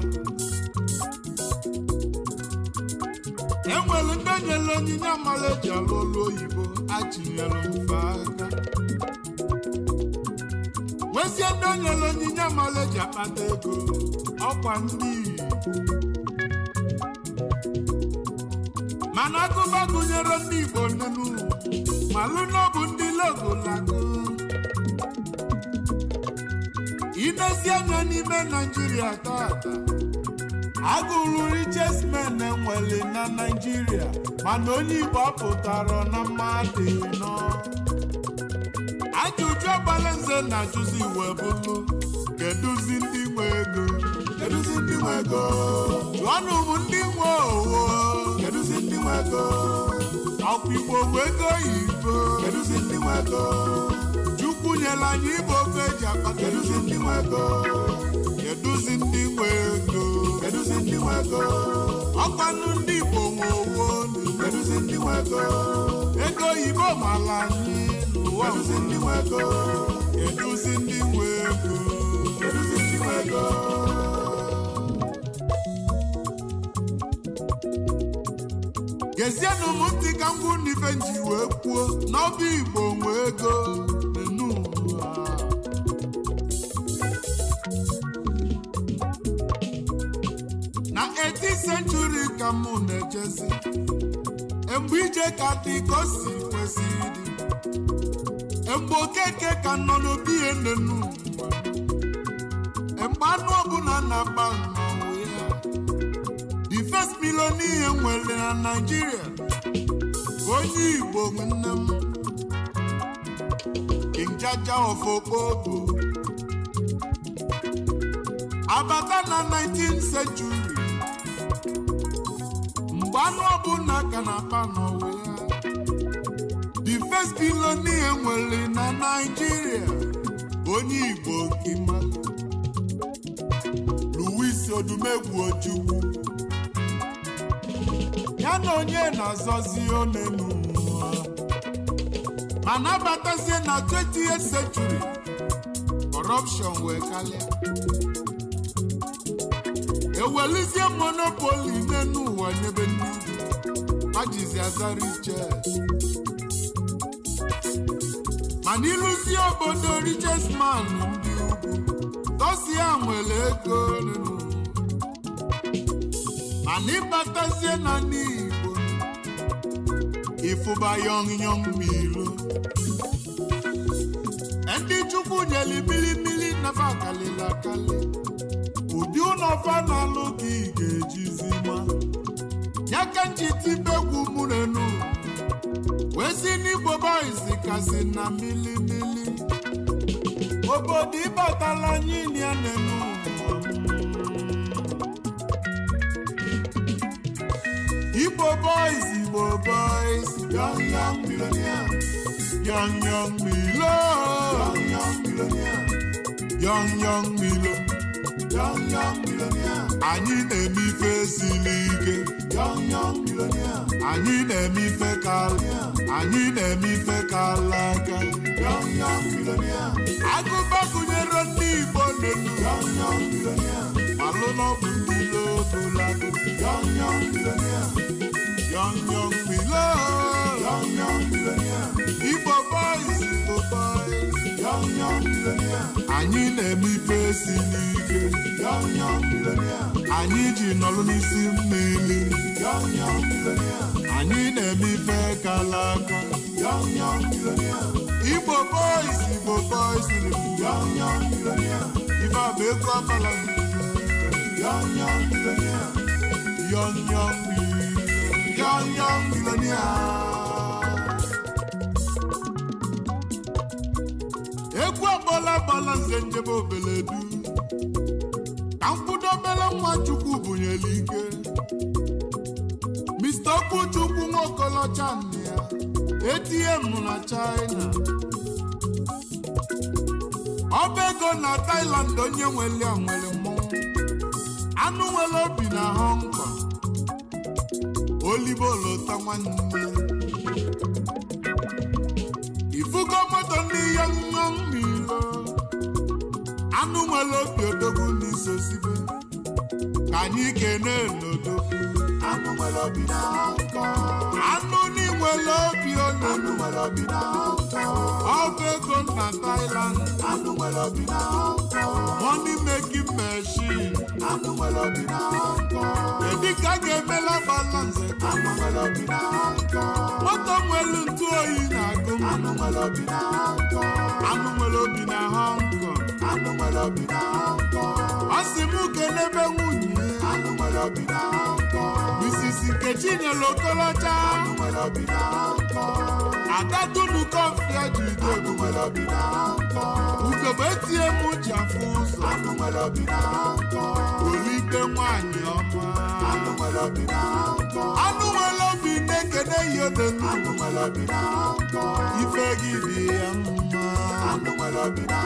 e nwere ndị o nyere onyinye amala eji alụ ọlụ oyibo achinyelu mfe aka nwezie ndị o nyere onyinye amala eji akpata ego ọkwa ndị mana agụba gụnyere ndị Igbo nenu malụ n'ọbụ ndị logolago inezi anya n'ime Naịjirịa tata agụrụ richest men enwere na Naịjirịa mana onye Igbo apụtara na mmadụ nọ ajụjụ ọgbalanze na-ajụzi iwe bụlụ keduzi ndị nwe ego jụọnụ m ndị nwe owo keduzi ndị nwe ego ọkwa Igbo nwe ego oyibo keduzi ndị nwe ego Chukwu nyere anyị Igbo ofe eji akpata keduzi ndị nwe ego ọkwanụ ndị Igbo nwe owo keduzi ndị nwe ego ego oyibo mala anyị n'ụwa eduzi ndị nwe ego eduzi ndị nwe ego eduzi ndị nwe ego gezienụ m ntị ka ngwụ n'ife nji wee kwuo n'ọba Igbo nwe ego n'enu ụwa na 18th century ka mụ na-ejezi mgbe ije ka dị ka o si kwesị ịdị mgbe okeke ka nọ n'obi ihe n'enu ụwa mgbe anụ ọbụla na-agba mmanwụ ya the first millionaire nwere na Nigeria onye Igbo nwanne m King Jaja of Okpoko abata na 19th century mgbe anụ ọbụla ka na-akpa n'ụwa ya the first billionaire nwere na Nigeria onye Igbo nkima Louis Odumegwu Ojukwu ya na onye na-azọzi onenu ụwa mana abatazie na 20th century corruption wee kalịa ewelizie monopoly n'enu ụwa nyebe ndị majizi azara iche mana ịlụzie obodo richest man ndị ugwu tosia nwere ego n'enu mana ịbatazie na n'Igbo ịfụba yọng milo ndị Chukwu nyeli milimili nafa kalịla akali ụdị ụlọfa na-alụ ka ị ga-ejizi ma ya ka njitibegwu mụ n'enu wee si n'Igbo boys kasị na milimili obodo ịbatala anyị ya n'enu Igbo boys, young millionaire, young Milo, young millionaire, young Milo, young millionaire. Anyị na-eme ife siri ike, young millionaire. Anyị na-eme ife kala, anyị na-eme ife kala aka, young millionaire. Agụba gụnyere ndị Igbo n'elu, young millionaire. Alụ n'ọbụ ndị Logolago, young millionaire. Young Milo, young millionaire. Igbo boys, young millionaire. Anyị na-eme ife siri ike, young millionaire. Anyị ji nọrọ n'isi mmiri, young millionaire. Anyị na-eme ife kala aka, young millionaire. Igbo boys, young millionaire. Ife abụ ego amala, young millionaire. Young millionaire. Egwu agbala nze njebe obeledu ka mkwudo obele nwa Chukwu bunyere ike Mr. Okwuchukwu Nwokolocha nne ya ATM na China ọba ego na Thailand onye nwere mmọnwụ anụ nwere obi na Hong Kong Olibolo nwanne ifugo moto ndị young Milo anụ nwere obi odogwu n'isosibe ka anyị kene n'odogwu anụ nwere obi na anụ n'inwere obi onye anụ nwere obi na ọba ego na Thailand anụ nwere obi na money making machine anụ nwere obi na edika ga-emela balance anụ nwere obi na moto nwere ntụ oyi na-agụ anụ nwere obi na anụ nwere obi na Hong Kong anụ nwere obi na ọ sị m kelebe nwunye anụ nwere obi na Mrs. Nkechi nyere Okolocha anụ nwere obi na Adatunu kọfịa ji ide anụ nwere obi na ugogbe etie m ji afụ ụzọ anụ nwere obi na Olike nwanyị ọma anụ nwere obi na anụ nwere obi na-ekene ihe anụ nwere obi na ife gị dị ya mma anụ nwere obi na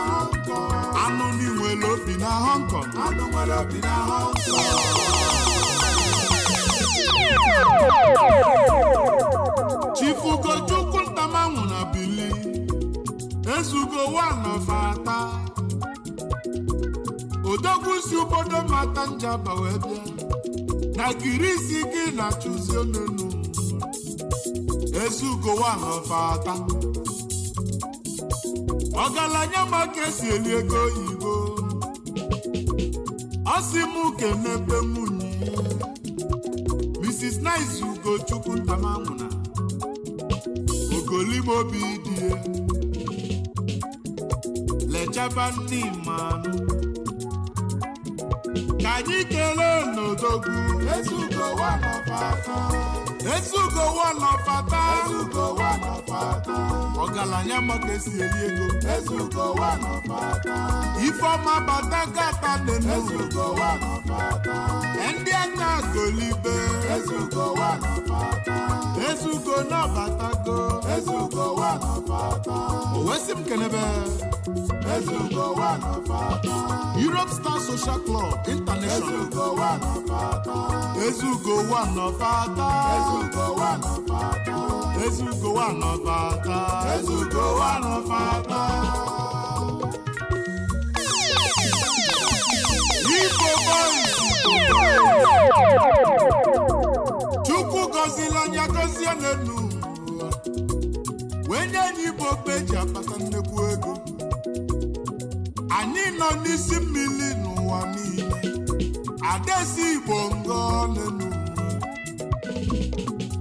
anụ nwere obi na Hong Kong anụ nwere obi na Hong Kong one of ata odogwu si obodo mata njaba wee bịa na girisi gị na chụzi onunu ezugo one of ata ọgaranya maka esi eli ego oyibo ọ sị mụ kenebe nwunye Mrs. Nice Ugochukwu ntamanwụna ogolimobi die lechaba ndị mmanụ ka anyị kelee n'odogwu ezugo one of ata ezugo one of ata ezugo one of ata ọgaranya maka esi eli ego ezugo one of ata ifeọma batagata nene ezugo one of ata ndị aka golibe ezugo one of ata ezugo n'ọbatago ezugo one of ata owesi m kenebe ezugo one of ata Europe Star Social Club International ezugo one of ata ezugo one of ata ezugo one of ata ezugo one of ata ezugo one of ata Igbo boys Chukwu gọzila anya gọzie n'elu wenye anyị Igbo peji akpata nnekwu ego anyị nọ n'isi mmiri n'ụwa niile adesi Igbo ngọ n'elu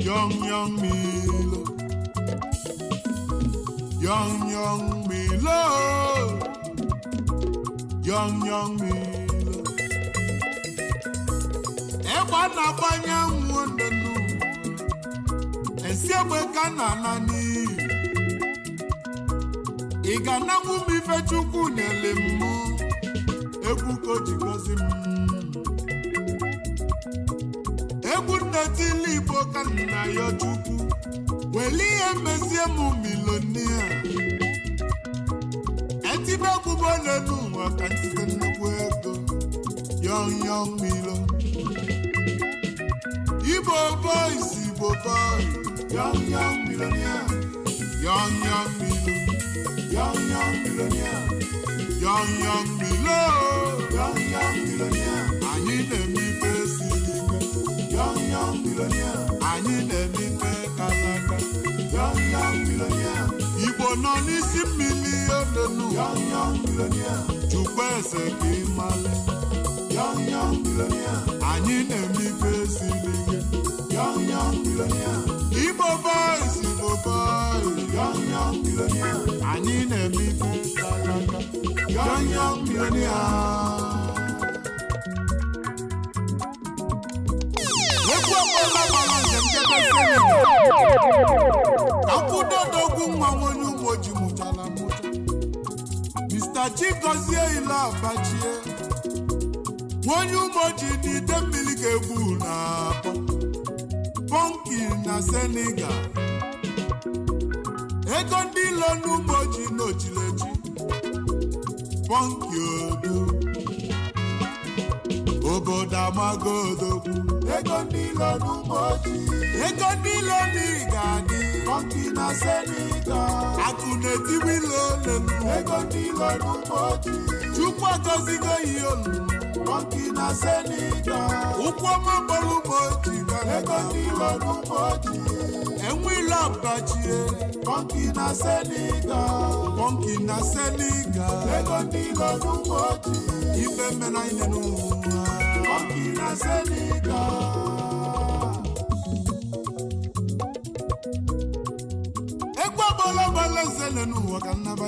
young Milo young Milo young Milo egbe na-agbanye nwụ ndenu esi egbe ka na n'iyi ị ga-ananwu m ife Chukwu nyere m egwu ka o ji gọzi m egwu nnetili Igbo ka nna ya Chukwu weli ihe mezie m milonia etibe egwubo n'elu ụwa ka ntite nnukwu ego young Milo Igbo boys Igbo boy young millionaire young Milo young millionaire young Milo young millionaire anyị na-eme ife siri ike young millionaire anyị na-eme ife kalaka young millionaire Igbo nọ n'isi mmiri onenu young millionaire Chukwu eze ka ịmale young millionaire anyị na-eme ife siri ike young millionaire Igbo boys Igbo boys young millionaire anyị na-eme ife kalaka young millionaire ekwu ọkpọla gbara njem jebe Senegal akwụdodogwu nwa onye ugbo ji mụchara mụcha Mr. Chigozie ile abachie onye ugbo ji n'ide mmiri ga-egbu na-akpọ Punky na Senegal ego ndị ilo n'ugbo ji n'ojileji Punky odo obodo amago odogwu ego ndị ilo n'ugbo ji ego ndị ilo n'iga adị Punky na Senegal akụ na-etiwe ilo n'elu ego ndị ilo n'ugbo ji Chukwu agọzigo ihe olu Punky na Senegal ụkwụ ọma bọrọ ugbo ji ego ndị ilo n'ugbo ji enwe ilo abachie Punky na Senegal Punky na Senegal ego ndị ilo n'ugbo ji ife mena ihe n'ụwa Punky na Senegal egwu agbala zele n'ụwa ka nnaba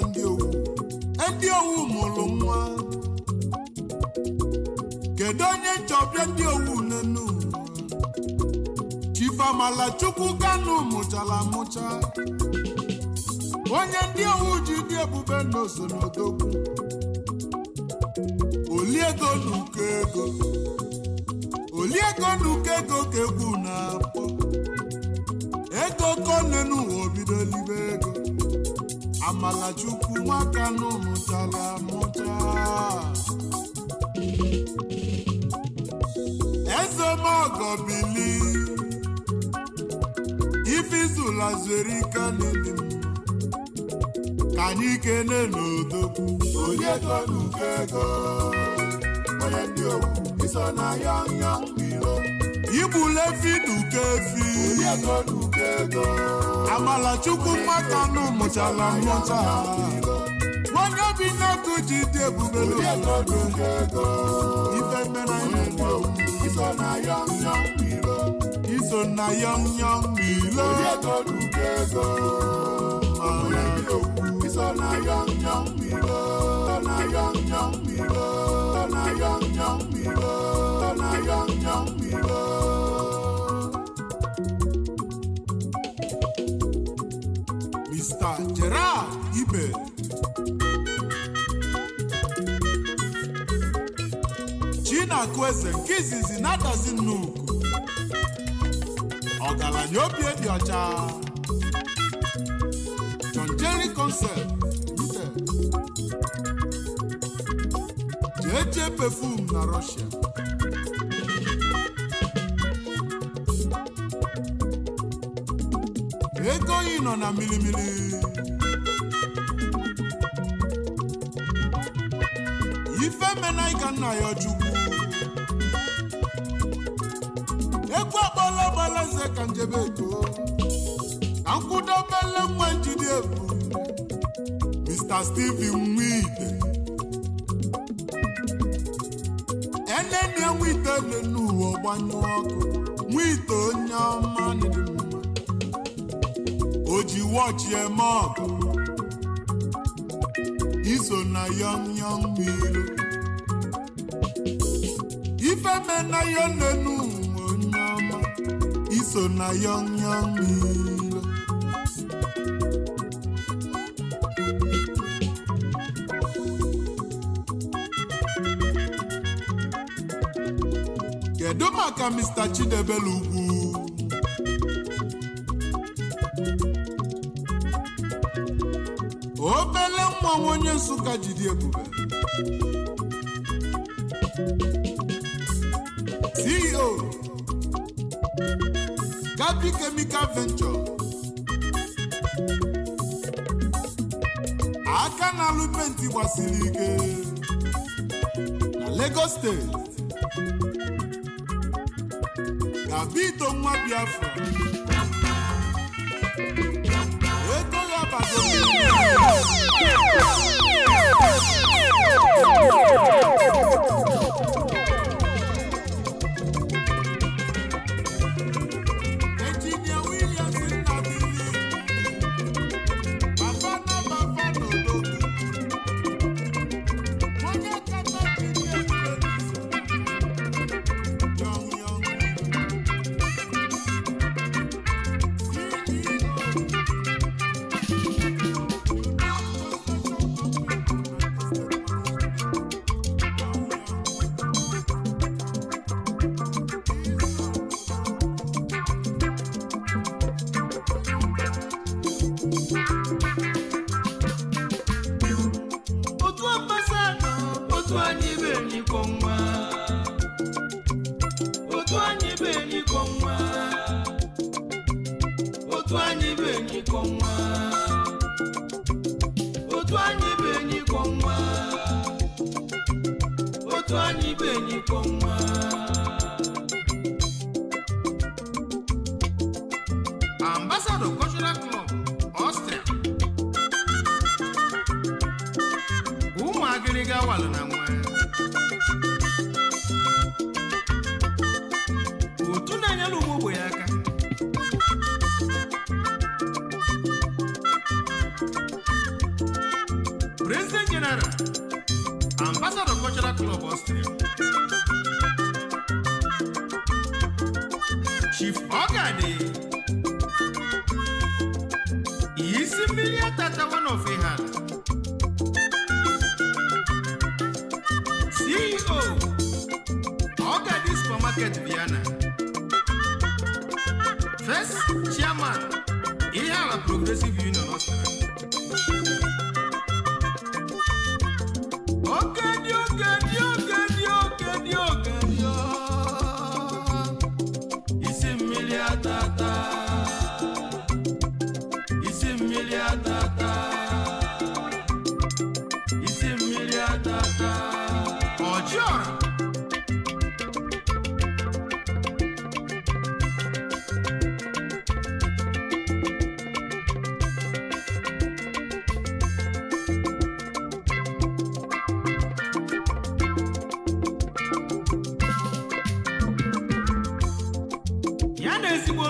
ndị owu mụrụ nwa kedu onye chọbịa ndị owu n'enu Chifamala Chukwu Kanu mụchara amụcha onye ndị owu ji dị ebube n'oso n'odogwu oliego n'uko ego ka egwu na-akpọ ego konenu obido libe ego Amala Chukwu Nwakanu mụchara amụcha Ezemogo bili ifizula zwerika n'elim anyị kene n'odogwu onye ego n'uko ego onye ndị owu iso na yọm milo igbule fidu kefi onye ego n'uko ego amala chukwu mmakanụ mụchala mmụcha onye bi n'ọkụ ji dị ebube onye ego n'uko ego ife mena onye ndị owu iso na yọm milo iso na yọm milo onye ego n'uko ego onye ndị owu iso na yọm milo na yọm milo na yọm milo na yọm milo Mr. Gerard Ibe Chinakweze nke izizi na-adazi nnukwu ọgaranya obi dị ọcha John Jerry Concept JJ Perfume na Russia ego yi nọ na milimili ife mena ịga nna ya chukwu egwu akpọla gbalaze ka njebe ego ka nkwụdobele nwa njide ebu Mr. Steven Nwite enene Nwite dị n'ụwa gbanyụ ọkụ Nwite onye ọma dị mma o ji wọchị eme ọgụ iso na yọm milo ife mena ya nenu onye ọma iso na yọm milo kedu maka Mr. Chidebele Ugwu obele nwa onye Nsụka jide ebube CEO Gabi Chemical Venture aka na-alụ penti gbasiri ike na Lagos State Gabito nwa Biafra ego ya bago Engineer Williams Nnadili Bafana Odogu onye kata jiri ebube Young Ambassador Cultural Club Austria ụmụ agịrịga walụ na nwa otu na-enyere ụmụ ogbenye aka President General Ambassador Cultural Club Austria Chief Ogade isi mmiri atata one of ha CEO Ogade Supermarket Vienna First Chairman Ihala Progressive Union Austria isi mmiri atata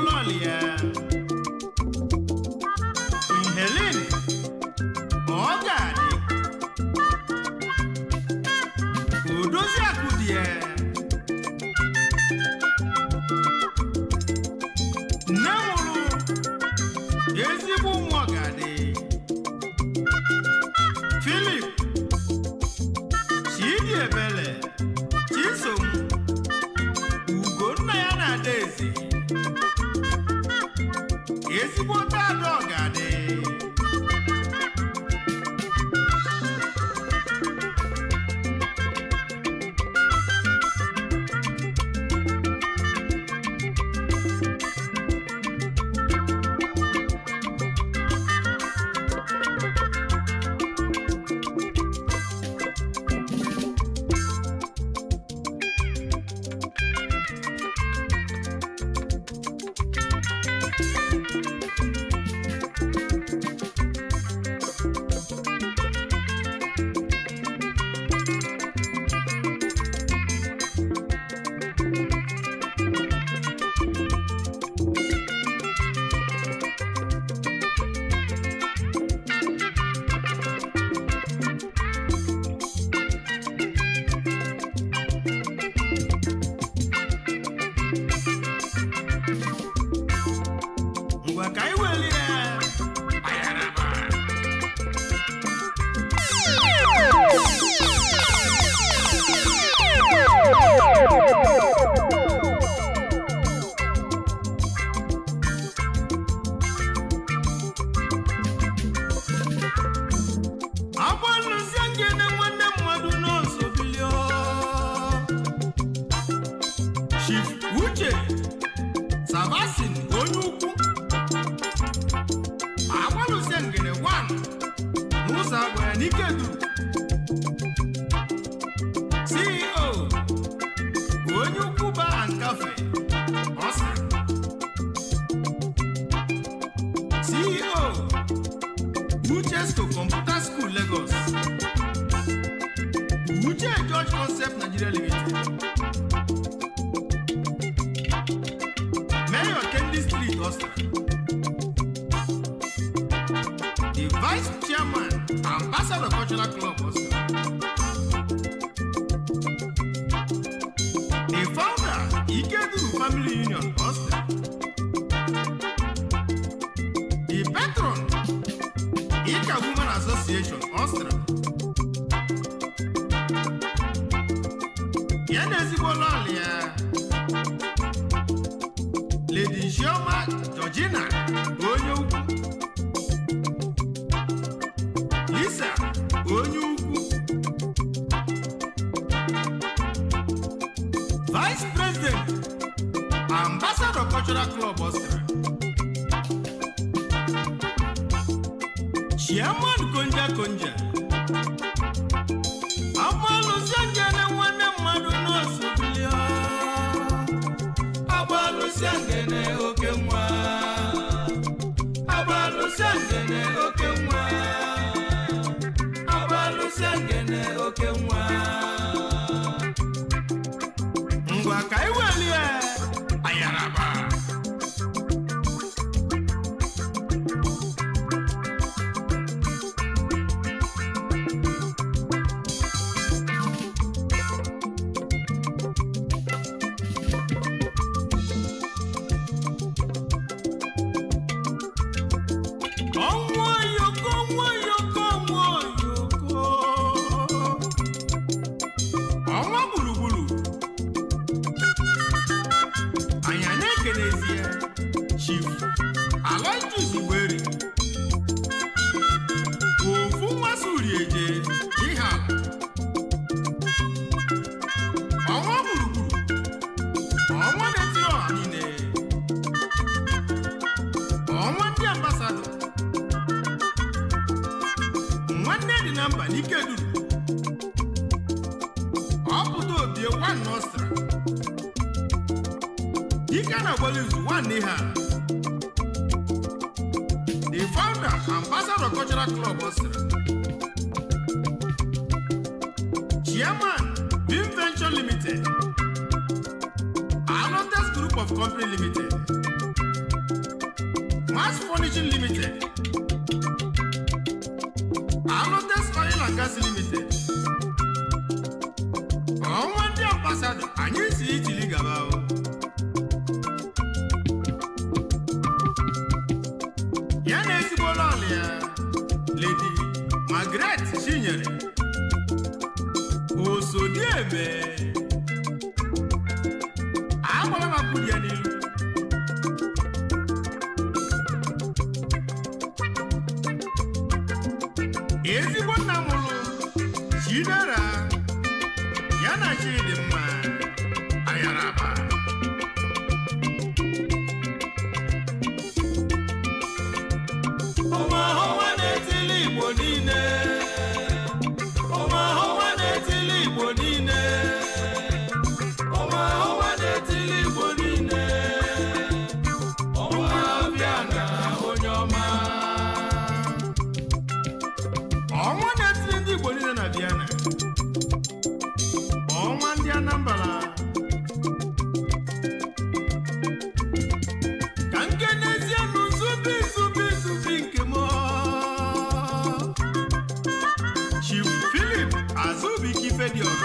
lọlịa Helen Ọgadị Odozi Akụdie nne mụrụ ezigbo ụmụ Ọgadị Philip Chidiebele Chisom Ugonna ya na Adaeze ezigbo ada Ọgadị The founder, Ambassador Cultural Club Austria, Chairman, Beam Venture Limited, Alotes Group of Company Limited, Mass Furnishing Limited, Alotes Oil and Gas Limited, ọnwa ndị ambassadọ anyị si Italy gaba o. Ya na ezigbo lọọlụ ya Lady Margaret Chinyere Osodieme agbara makwudi ya n'ilu. Ezigbo nna mụrụ Chidera ya na Chidimma Ayaraba. Ọma ọnwa na-etili Igbo niile, ọma ọnwa na-etili Igbo niile, ọma ọnwa na-etili Igbo niile, ọnwa bịa na onye ọma. Ọnwa na-etili ndị Igbo niile na Vienna, ọnwa ndị Anambra. Ka nke n'ezie n'uzubi nke m Chief Philip Azubike Fedior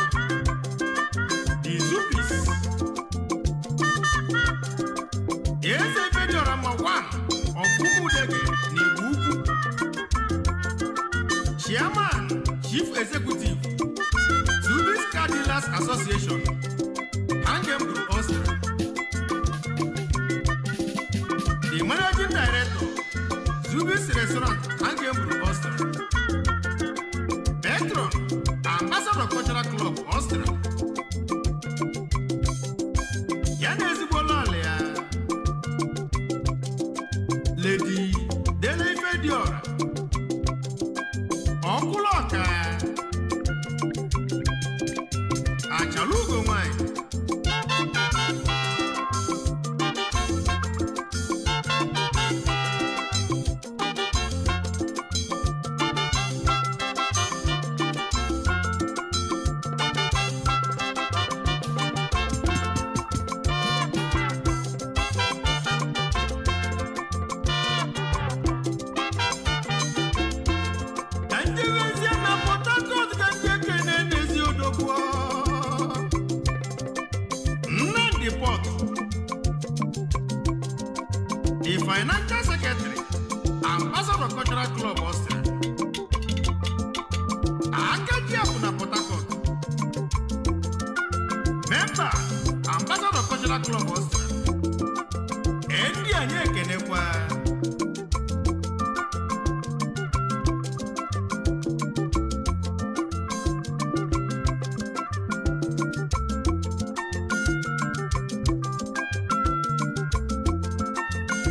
the Zupis Eze Fedior ama 1 of Umudege n'Igbo Ukwu, Chairman Chief Executive Zubis Car Dealers Association, Angembru, Austria. The Managing Director Zubis Restaurant, Angembru, Austria. Patron Ambassador Cultural Club, Austria. Yana ezigbo lọọlụ ya Lady Dele Fedior Ọkwụlọka Achalugo nwanyị. Ka ndị wezie na Port Harcourt ka ndị ekene n'ezi odogwu Nnamdi Port, the Financial Secretary, Ambassador Cultural Club, Austria. Akajiapu na Port Harcourt, Member, Ambassador Cultural Club, Austria. Ndị anyị ekenekwa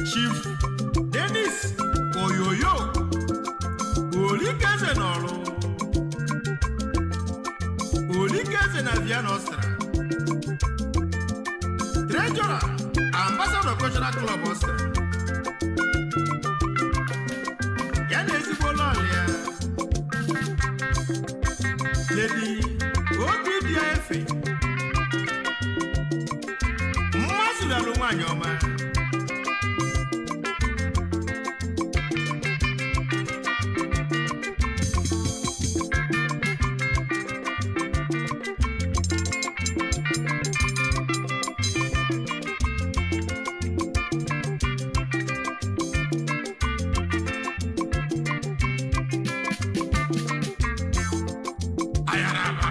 Chief Dennis Oyoyo Olikeze n'ọrụ, Olikeze na Vienna, Austria. Treasurer, Ambassador Cultural Club, Austria. Ya na ezigbo lọọlụ ya Lady Obidiaefe mmasị lalụ nwanyị ọma. Ayaraba.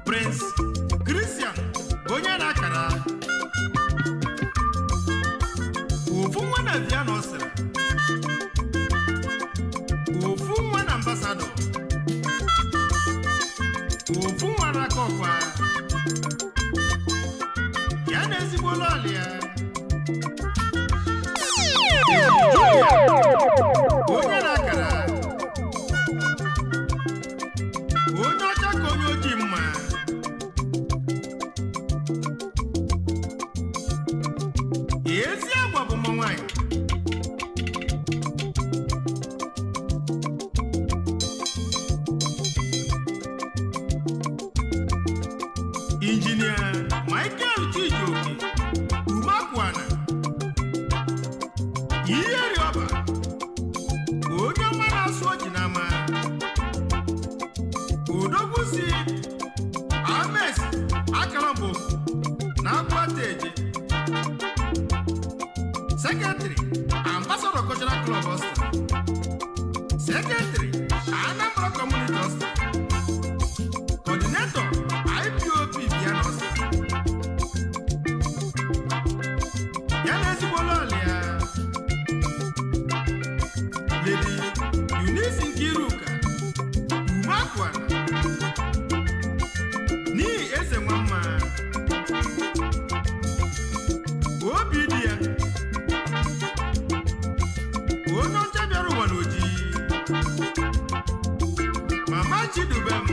Prince Christian onye na-akara ofu nwa na Vienna, Austria. Ofu nwa na Ambassador, ofu nwa na Akọkwa. Ya na ezigbo lọọlụ ya akara bụ na Akwateje Secretary Ambassador Cultural Club Hostel Secretary Anambra Community Hostel Coordinator IPOP Piano Hostel ya na ezigbo lọlịa Lady Eunice Nkiruka Umakwana n'ihi eze nwamma obi dị ya onye ọcha bịara ụwa n'oji Mama Chidubem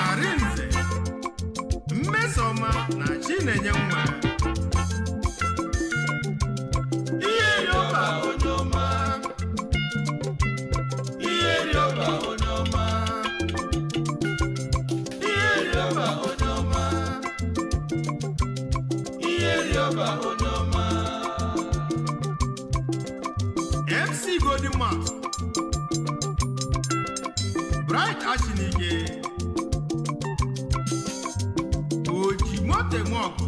Arinze Mmesoma na Chinenye nwa ihe rịọba onye ọma ihe rịọba onye ọma ihe rịọba onye ọma ihe rịọba onye ọma MC Godimouth Bright Ashinike Ojimote Moko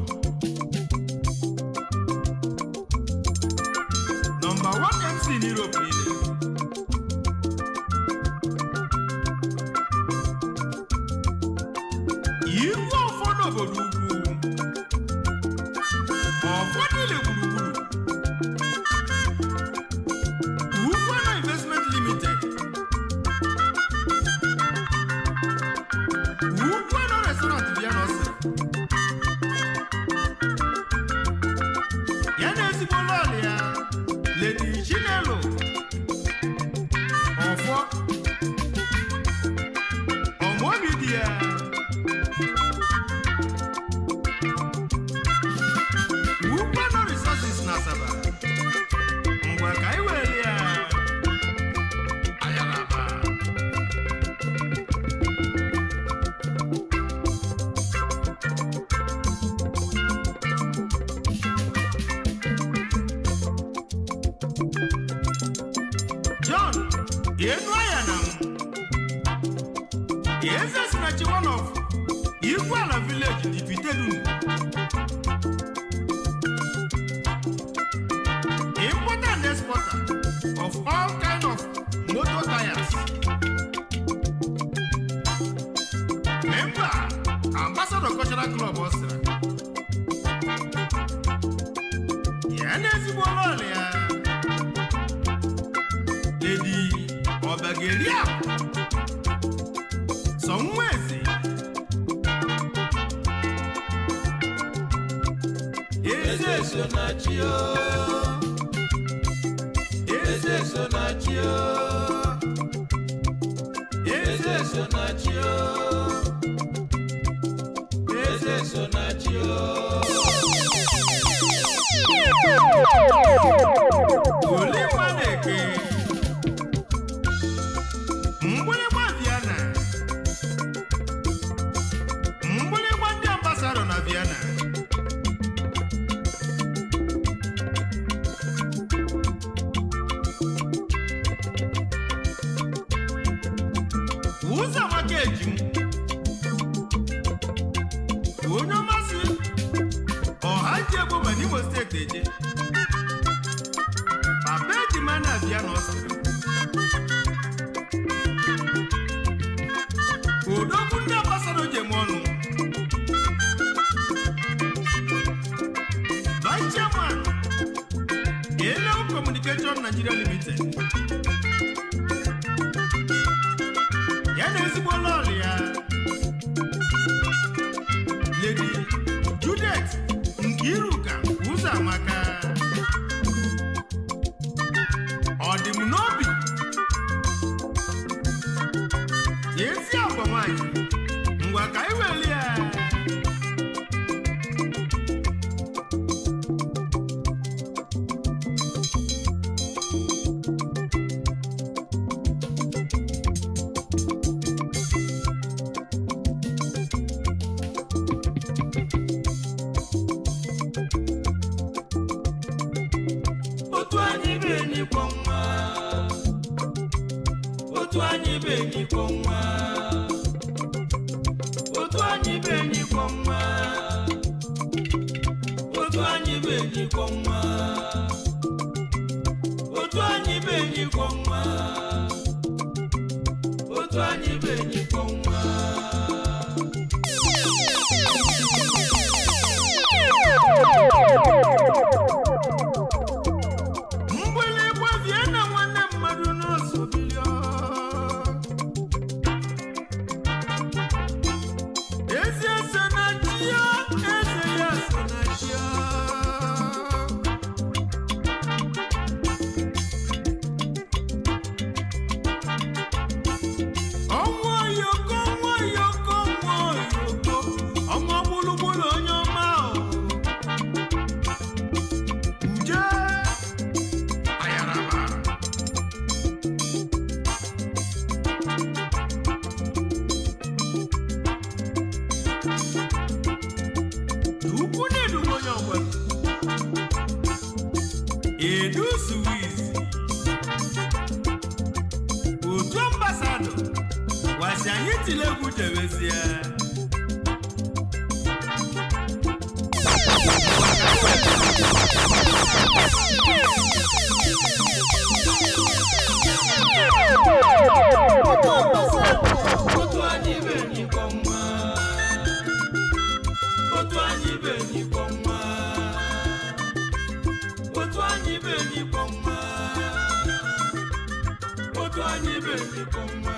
Number 1 MC in Europe Iwu ọfọdụ obodo ugwu ọfọdụ ile gburugburu Ugwuana Investment Limited Ugwuana Restaurant Piano Hostel ya na ezigbo lọọlụ ya Lady Chinelo ọfọ ọmụobi dị ya Ugwuana Resources na Asaba ngwa ka anyị were ya ayaraba John Enuayanam Eze Sinachi one of Igwala village in Vitelu Importer and exporter of all kind of motor tires Member Ambassador Cultural Club Hostel Yana ezigbo lọọlụ ya Lady Obageria Sonwezi Eze Sonachio Eze Sonachio Eze Sonachio Eze Sonachio Olimaneke Mgbịrịgba Vienna Mgbịrịgba ndị ambassador na Vienna ụzọ maka ejim onye ọmasị ọha ji egbo ma n'Imo steeti eje papa ejima na Vienna ọsịrị odogwu ndị ambassador jem ọnụ Vice Chairman Elew Communication Nigeria Limited ya na ezigbo lọọlụ ya Lady Judith Nkiruka Ụzọamaka ọ dị m n'obi ezi agwa nwanyị ngwa ka anyị weli ya otu anyị be n'ikwo nwa otu anyị be n'ikwo nwa otu anyị be n'ikwo nwa enyi kwa nwa otu anyị bụ enyi kwa nwa otu anyị bụ enyi kwa nwa mgbịlịgba vie na nwanne mmadụ n'ọsọ bilio ezi ese na chi ya eze ya so na chi ya ọnwa oyoko ọnwa oyoko ọnwa oyoko ọnwa gburugburu onye ọma uje ayaraba ukwu na-eduga onye ọgbara edu suwizi otu ambasado wasi anyị tile egwu jebezie otu anyị bụ enyi kwa nwa otu anyị bụ enyi kwa nwa otu anyị bụ enyi kwa nwa otu anyị bụ enyi kwa nwa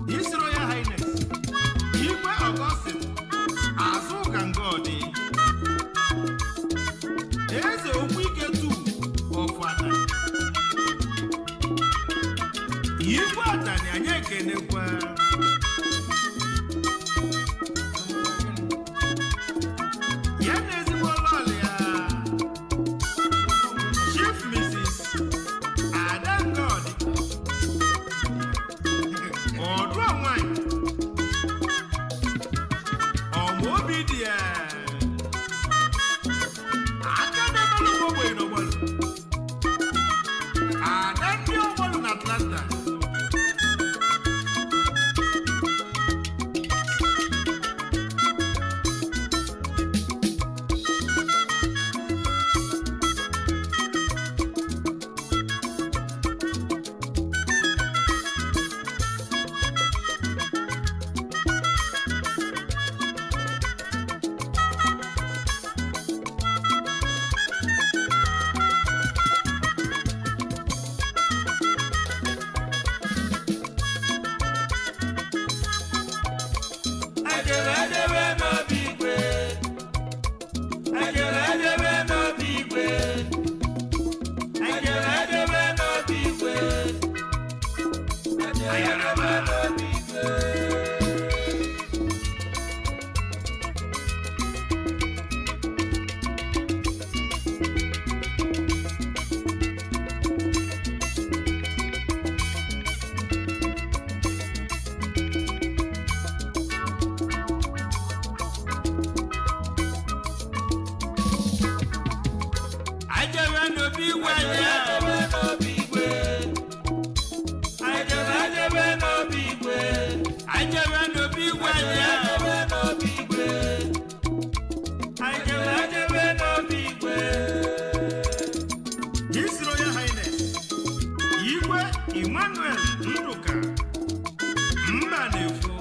His Royal Highness Igwe Augustine Azụ Gangodi Eze Okwike tu Ọfụata Igwe Atani anyị ekenekwa ya na ezigbo lọlị ya Chief Mrs. Ada Ngodi Ọdụ nwanyị ọmụ obi dị ya aka na-emelụ ogbenye n'ọgbọlụ ada ndị ọgbọlụ na Atlanta His Royal Highness Igwe Emmanuel Nduka Mbanefo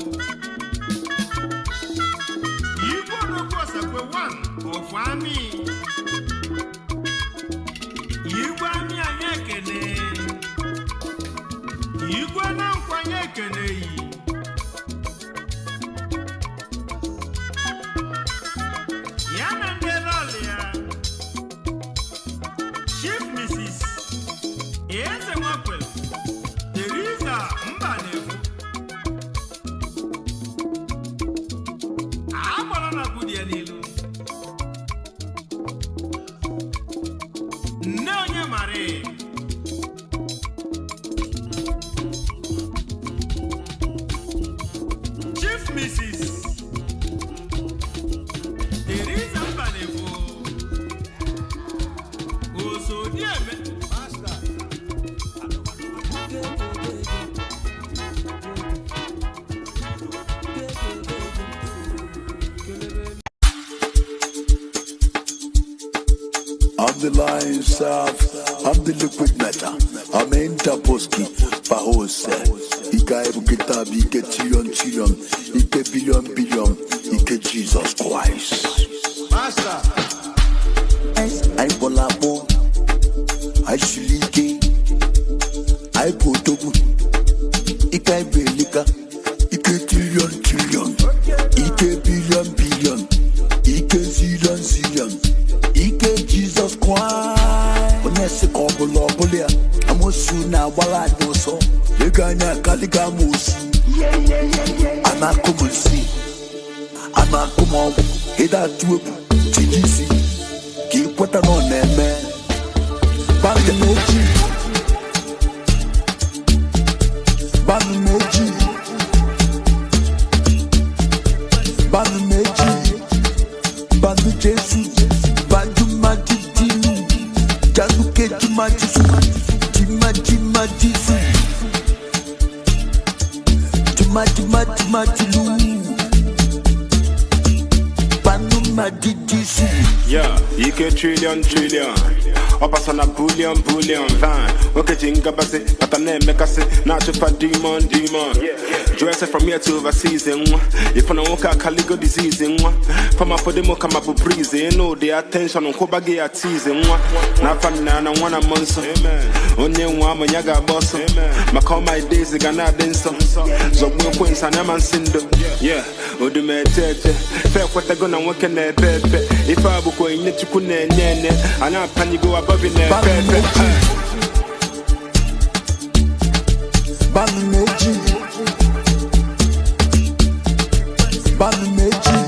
Igwe Onokwosakwe 1 of Army Igwe Army anyị ekene Igwe na nkwanye ekene yi ya na ndị lọlị ya Chief Mrs. Eze Nwakwelu Teresa Mbanefo agbara na budia n'ilu nne onye mara Chief Mrs. Teresa Mbanefo Osodieme I'm the lion self, I'm the liquid matter. I'm Interposki, Pahose. Ika ebu kitabi, Ike trillion, Ike billion, Ike Jesus Christ. Master. I Bolabo, I Shulike, I Potobu, Ika Belika, Ike trillion, Ike billion, Ike zillion, Ike Jesus Christ. Onese kobulo bulia, amosu na wala doso. Leganya kaliga mosu. Anakumunsi, anakumo. Eda tuebu, chijisi. Ki kwata no neme. Banu moji, banu moji, banu meji, banu Jesu. Januke Jimadisu, Jimadisu, Jimadilu, Banuma my DDC. Yeah, ike trillion Opasa na bullion van. Okay, jinga basi, but I name make us not to for demon. Dress from here to overseas. If I don't walk out Caligo disease, from up for the mocha mabu breeze, no, the attention on Kobagi are teasing. Now, Fana, one a month. Only one when you got boss. My call my days, Gana dance. So, no points, and I'm on Sindo. Yeah, Odume Tete. Fair what I gonna work in there, baby. If I book in it, you couldn't, and I'm panic go up. Banumeji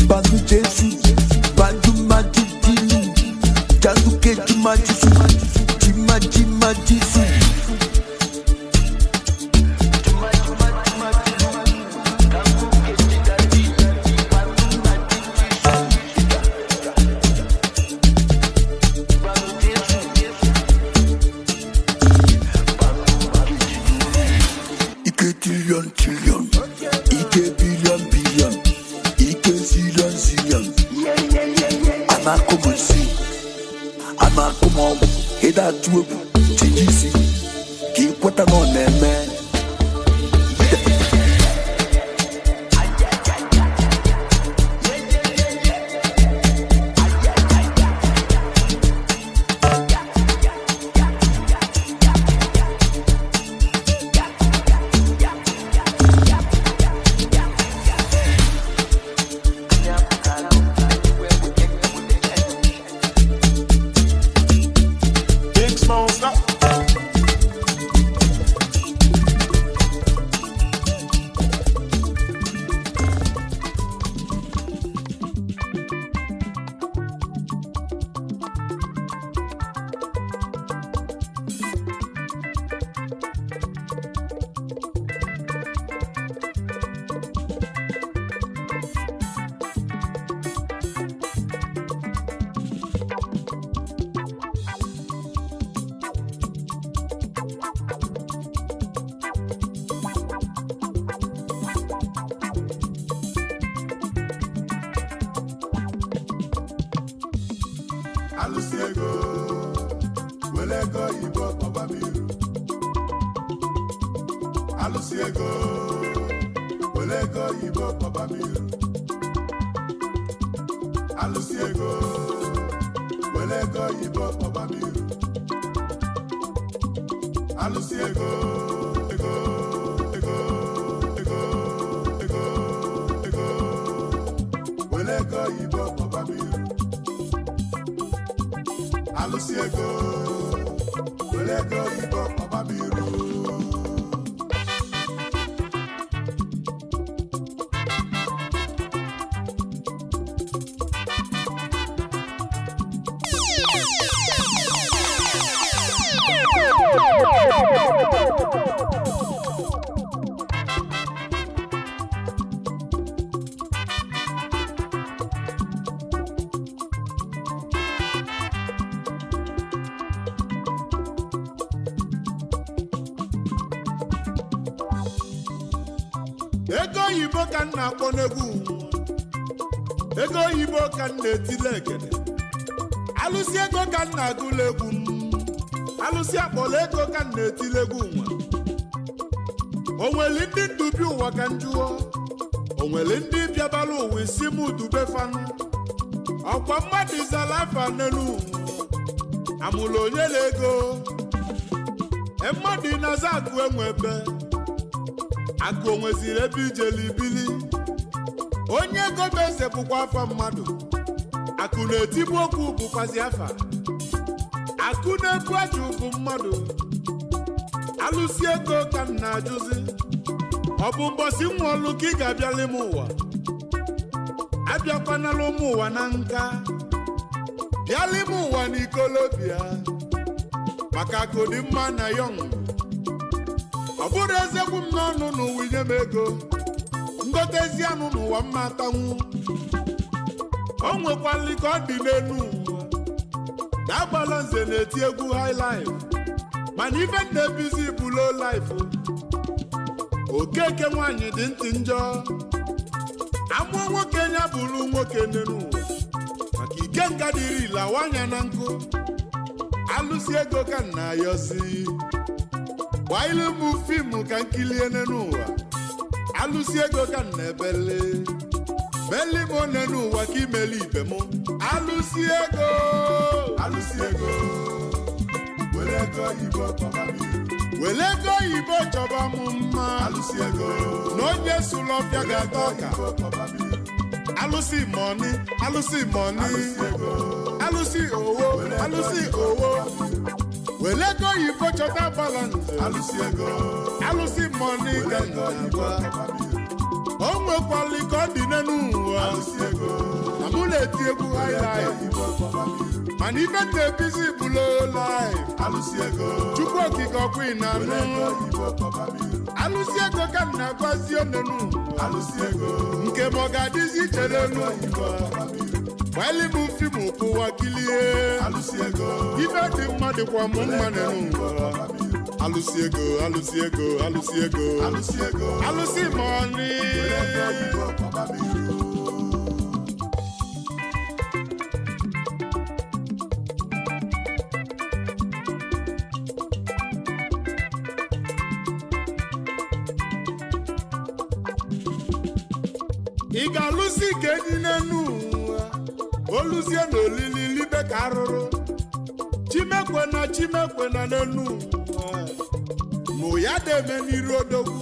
Banu Jesu Banu Madidi Jandu Keju Majisu Jimaji Majisu Trillion, Ike billion, Ike zillion. Anakomo, Heda Tubu, TGC, keep what I'm on there, man. Ego Igbo ka nna akpọ n'egwu Ego Igbo ka nna etile ekele Alụsị ego ka nna agụla egwu Alụsị akpọla ego ka nna etile egwu nwa Onweli ndị ndubi ụwa ka njụọ Onweli ndị bịabala ụwa isi m dube fanụ Ọkwa mmadụ izala afa n'elu Amụla onye na ego Mmadụ na-aza akụ enwebe Akụ onweziri ebe ijeli ibili Onye ego bụ eze bụkwa afa mmadụ Akụ na-etibu okwu bụkwazi afa Akụ na-ebu ajụ bụ mmadụ Alụsị ego ka m na-ajụzi Ọ bụ mbọsị nwa ọlụ ka ị ga-abịala m ụwa Abịakwanala ụmụ ụwa na nka Bịala m ụwa n'ikolobịa Maka akụ dị mma na yọng Ọ bụrụ ezekwu m n'ọnụ n'ụwa inye m ego Ngotezi anụ n'ụwa mma atanwu O nwekwali ka ọ dị n'enu Ga-agbala nze na-eti egwu Highlife Mana ife na-ebizi bụ low life Okeke nwanyị dị ntị njọ amụọ nwoke nya bụrụ nwoke nenu maka ike nga dịrị lawanya na nkụ alụsi ego ka nna ya si gbailu m fim ka nkilie n'ụwa alụsi ego ka nna ebele beli m n'ụwa ka imeli ibe m alụsi ego were ego oyibo chọba m mma alụsi ego na onye sụrụ ọbịa ga-ata ọka alụsi mọni alụsi owo were ego oyibo chọta balance alụsi mọni ka o nwekwala ka ọ dị n'ụwa na mụ na-eti egwu Highlife mana ibe na-ebizi bụlo live Chukwu okike ọkwa ị na-anụ alụsi ego ka m na-agwazi onenu nke ma ọ ga-adịzi ichere n'oyibo gbaili m fim ụwa kilie ibe dị mma dịkwa m mma n'ụwa alụsi ego alụsi mọni ị ga-alụsi ike enyi n'enu ụwa oluzie n'olili libe ka arụrụ chimekwena n'enu ụwa mụ ya deme n'iru odogwu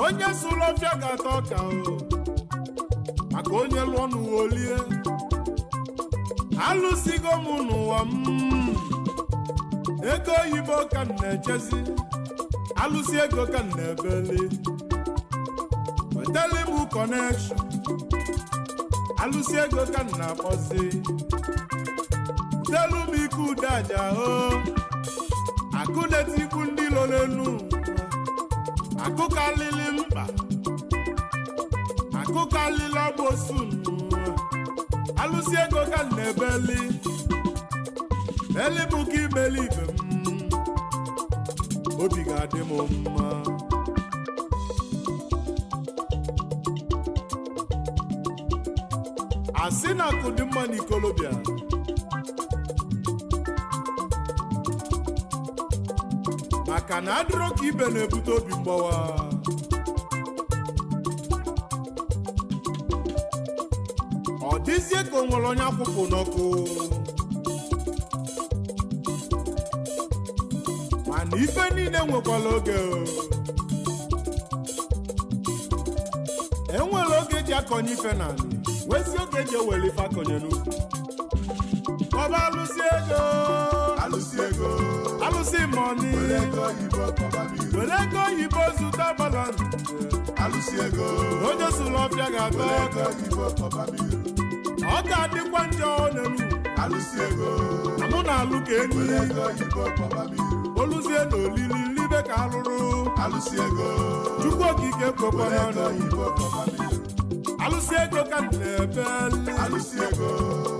onye sụrụ ọfịa ga-ata ọka maka onye lụọ n'ụwa olie alụsigo m n'ụwa m ego oyibo ka m na-echezi alụsi ego ka m na-ebeli wetali m connection alụsi ego ka m na-akpọzi telu m ike udeaja akụ na-etikwu ndị lọ n'elu akụ kalili mkpa akụ kalili agbosu alụsi ego ka m na-ebeli bụ ka imeli ibe m obi ga-adị m mma asị na akụ dị mma n'ikolobịa maka na adịrọ ka ibe na-ebute obi mgbawa ọ dịzie ka o nwere onye akwụkwụ n'ọkụ mana ife niile nwekwala oge enwere oge ji akọnye ife n'ala wezi oge ji ewere ife akọnye n'ukwu ọba alụsi mọni were ego oyibo zụta balance onye sụrụ ọbịa ga-ata ọ ga-adịkwa njọ n'elu mụ na-alụ ka enyi oluzie n'olili libe ka alụrụ Chukwu okike kwekwana n'oyibo alụsi ego ka na-ebe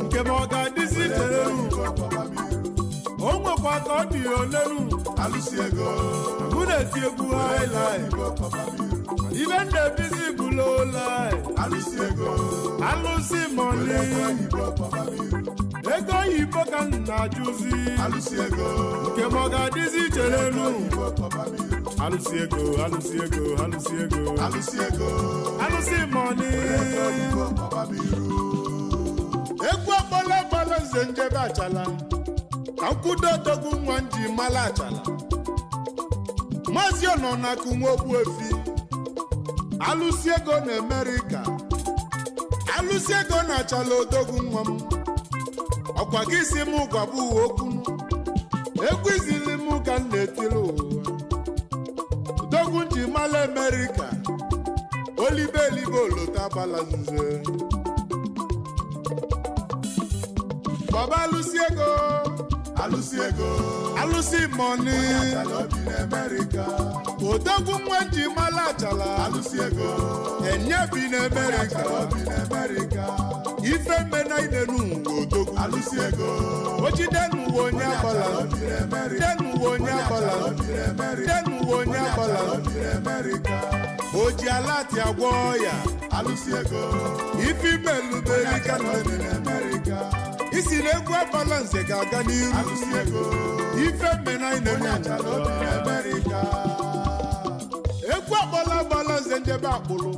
nke ma ọ ga-adịzi ichere o nwekwa ka ọ dị olelu mụ na-eti egwu Highlife ibe na-ebizi bụlo live alụsi mọni ego oyibo ka m na-ajụzi nke ma ọ ga-adịzi ichere alụsi alụsi mọni egwu ọgbọlọgbọlọ nze njebe achala ka nkwudo odogwu nwa nji mala achala maazị ọnọ na akụnwa ogbu efi alụsi ego na Amerịka alụsi ego na achala odogwu nwa m ọkwa gị isi m gwabụ uwe okwu egwu izili m ka m na-etiri ụwa odogwu nji mala Amerịka olibe olota balanze baba alụsi mọni odogwu nwa nji mala achala enye bi n'Amerịka ife mmena ide n'ụwa odogwu ojide n'ụwa onye agbala oji alati agwọ ya alụsi ego ifi meluberi ka nọ n'Amerika isi na-egwu balance ga-aga n'ihu alụsi ego ife mmena ị onye achala obi n'Amerika egwu akpọla balance njebe akpụlụ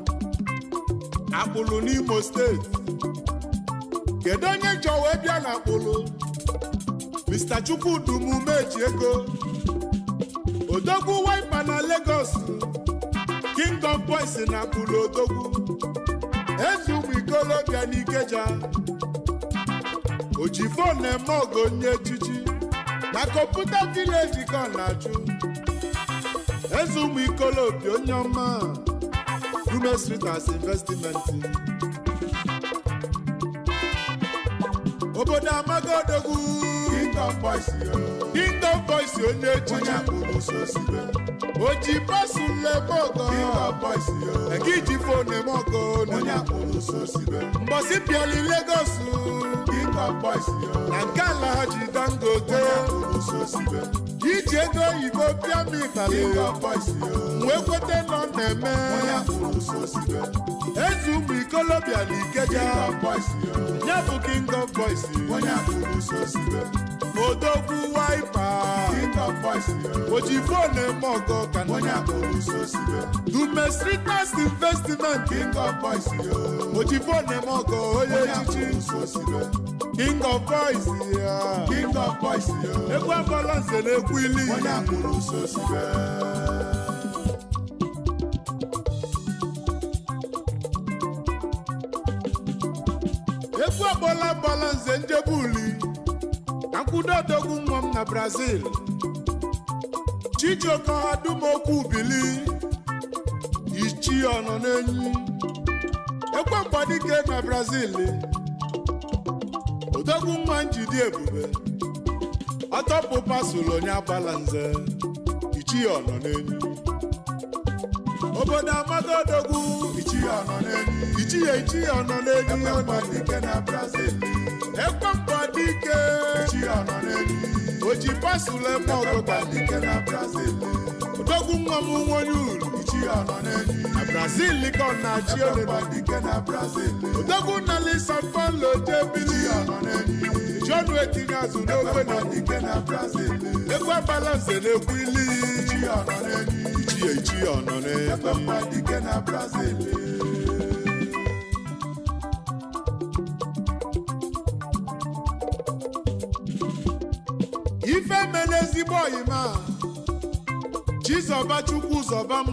n'Imo steeti kedu onye nchọ wee bịa na akpụlụ Mr. Chukwudumeji ego odogwu waipa na Lagos King of Boys na akpụlụ odogwu eze ụmụ ikolobịa n'Ikeja oji fon eme ọgụ onye echichi na kọmputa vileji ka ọ na-achụ eze ụmụ ikolobịa onye ọma Dume Street as investment obodo amagodogwu King of Boys onye echichi oji pasu lemogo King of Boys ege iji fon eme ọgụ onye akpụrụ sosibe mbọsị piali Lagos King of Boys na nke ala ha ji Dangote onye akpụrụ sosibe iji ego oyibo pịa m ịtali King of Boys wee kwete nọ na-eme onye akpụrụ sosibe eze ụmụ ikolobịa na Ikeja King of Boys ya bụ King of Boys onye akpụrụ sosibe odogwu waipa King of Boys oji fon eme ọgọ ka onye akpụrụ sosibe Dume Street as investment King of Boys oji fon eme ọgọ onye onye echichi akpụrụ sosibe King of Boys ya King of Boys egwu balance na-ekwu ili onye akpụrụ sosibe egwu akpọla balance njebuli na nkwudo odogwu nwa m na Brazil Chijioke Hadumokwu bili ichi ọnọ n'enyi ekwe mgbadike na Brazil odogwu nwa njidi ebube ọtọpụ pasụlụ onye balance ichi ọnọ n'enyi obodo amaga odogwu ichi ọnọ n'enyi ichi ọnọ n'enyi mgbadike na Brazil ekwe mgbadike ichi ọnọ n'enyi oji pasụlụ eme ọgụgụ mgbadike na Brazil odogwu nwa m nwonye uru ichi ọnọ n'enyi na Brazil ka ọ na-achị olele mgbadike na Brazil odogwu na Sao Paulo jebili ichi ọnọ n'enyi jọnụ etinye azụ n'ofe na mgbadike na Brazil ekwe balance na-ekwu ili ichi ọnọ n'enyi ichi ọnọ n'enyi mgbadike na Brazil ife mere ezigbo oyima Chizọba Chukwu zọba m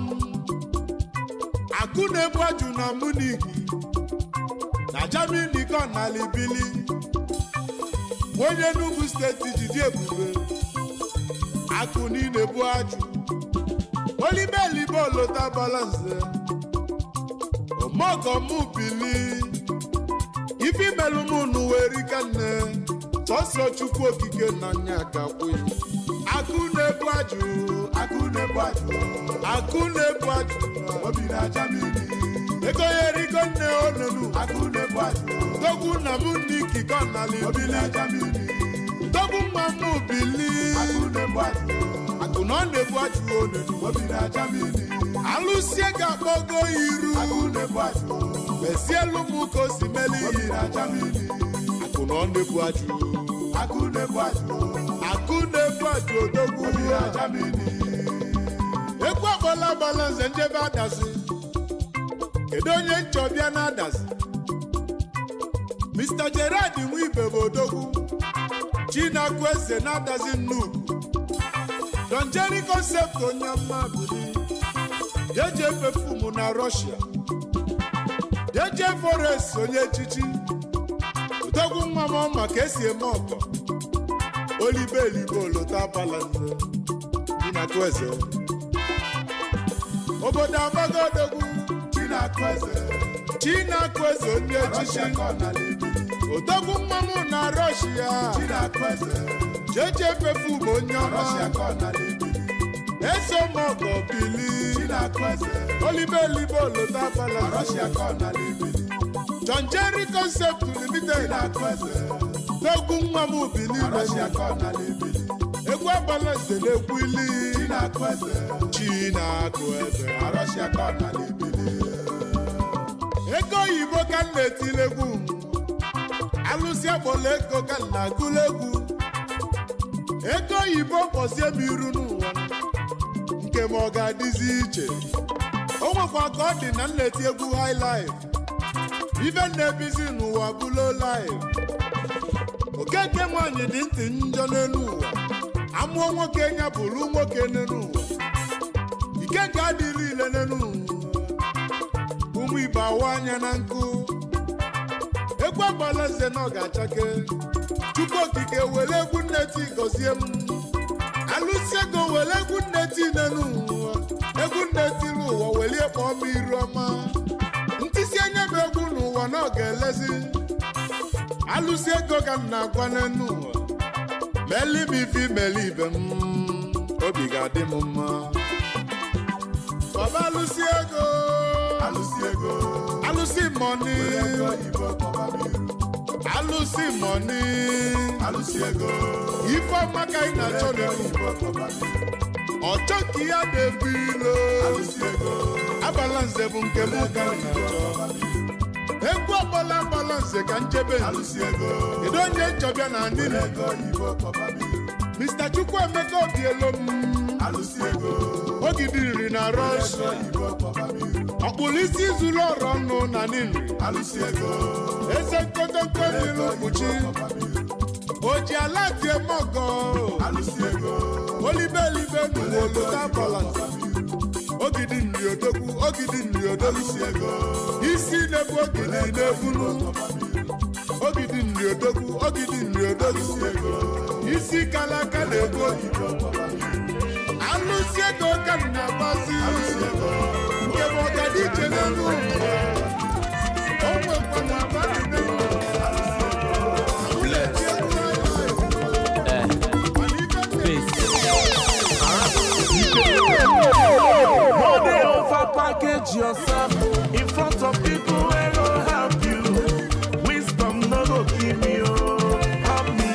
akụ na-egbu ajụ na Munich na Germany ka ọ na libili onye Enugu steeti jide ebube akụ niile bụ ajụ olibelibe olota balance omogomu bili ife melụ m n'uweri ka nne sọsọ Chukwu okike na nya gakwe akụ na-ebu ajụ akụ na-ebu ajụ akụ na-ebu ajụ obi na Germany ego ya erigo nne onenu akụ na-ebu ajụ dogwu na m ndị ikike na obi libili na Germany dogwu mma m bili akụ na-ebu ajụ akụ na ọ na-ebu ajụ onenu obi na Germany alụsie ga-akpọgo iru akụ na-ebu ajụ mesielu m ka o si meli obi na Germany akụ na ọ na-ebu ajụ akụ na-ebu ajụ akụ na-ebu ajụ odogwu obi na Germany ekwu akpọla balance njebe adasị kedu onye nchọbịa na adasị Mr. Gerard Nwibe bụ odogwu Chinakwu eze na adasị nnukwu Don Jerry concept onye mma bụli jeje perfume na Russia jeje forest onye echichi odogwu nwa m ọma ka esi eme ọkọ olibelibe olota balance Chinakwu eze obodo amaga odogwu Chinakwu eze onye echichi odogwu nwa m na Russia jeje perfume onye ọma eso mọgọ bili olibelibe olota balance John Jerry concept limited dogwu nwa m bili egwu egwu abalance na-ekwu ili Chinakụ eze ego oyibo ka m na-etile egwu alụsị akpọla ego ka m na-agụla egwu ego oyibo kpọzie m iru n'ụwa nke m ọ ga-adịzi iche o nwekwa ka ọ dị na nleti egwu Highlife ife na-ebizi n'ụwa bụlo live okeke nwanyị dị ntị njọ n'elu ụwa amụọ nwoke nya bụrụ nwoke n'elu ụwa ike ga-adịrị ile n'elu ụwa ụmụ Igbo awa anya na nkụ egwu agbalaze na ọ ga-achake Chukwu okike were egwu nneti gọzie m alụsị ego were egwu nneti n'elu ụwa egwu nneti n'ụwa welie kpọọ m iru ọma ntịsi anya bụ egwu n'ụwa na ọ ga-elezi alụsị ego ka m na-agwa n'elu ụwa meli m ife imeli ibe m obi ga-adị m mma baba alụsị ego alụsị mọni alụsị mọni ife ọma ka ị na-achọ n'elu ọchọ ka ya na-ebu ilo abalanze bụ nke m ka m na-achọ egwu ọbụla balanse ka njebe kedu onye nchọbịa na nile Mr. Chukwuemeka Obielo m ogidi nri na rush ọkpụrụ isi zuru ọrụ ọnụ na nili eze nkotonko n'ilu mkpuchi oji ala tie mọgọ olibelibe n'olota balanse ogidi nri odogwu isi na-ebu ogidi na-ebulu ogidi nri odogwu isi kalaka na-ebu alụsị ego ka m na-agbazi nke bụ ọganiche n'elu ụwa o nwekwa na abalị n'elu package yourself in front of people who go help you. Wisdom no go give me help me.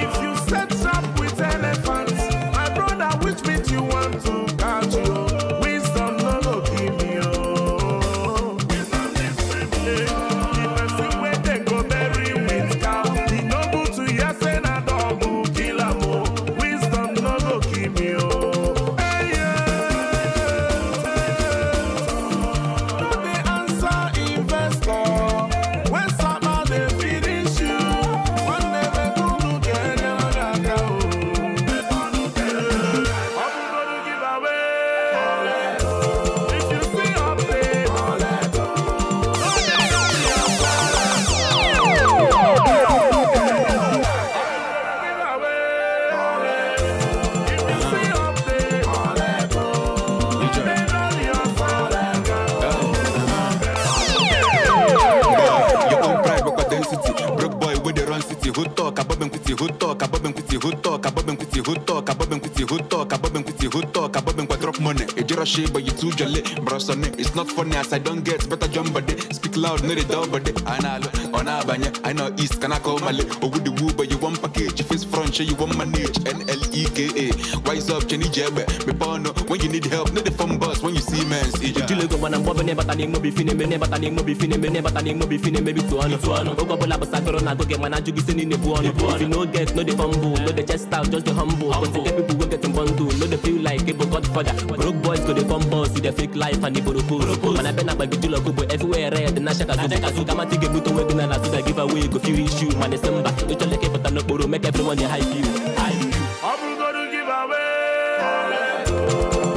If you set up with elephants, my brother, which meat you want to catch you? Wisdom no go give me the person where they go bury with cow. The noble to yes and a dog who kill a mo. Wisdom no go give me Who talk about them with who talk about them with who talk about them with who talk about them with who talk about them with who talk about them drop money. A jura shape, but you too jolly. Bros on it, it's not funny as I don't get better jump body. Speak loud, no the dog body. I know East, can I call Mali? Or with the woo, but you want package. If it's front, show you want manage. NLEKA. Wise up, Jenny Jabba. Me bono, when you need help, not the fun bus. When you see man, see you. You look when I'm bobbing, but I need no be finna, but I need no be finna, but I need no be finna, maybe to one. Go go up a sacker on, I go get my Najuki in the one. If you no get, no the fumble, no the chest out, just the humble. But the people will get in bundle, no the feel like people godfather. Broke boys go the bumble, see the fake life and the Buruku. Man, I been up by the logo, but everywhere red, the national Kazuka, take a boot away, and I do give away, go few issue, man, December. You tell the people that no Buru, make everyone the hype you. I'm gonna give away.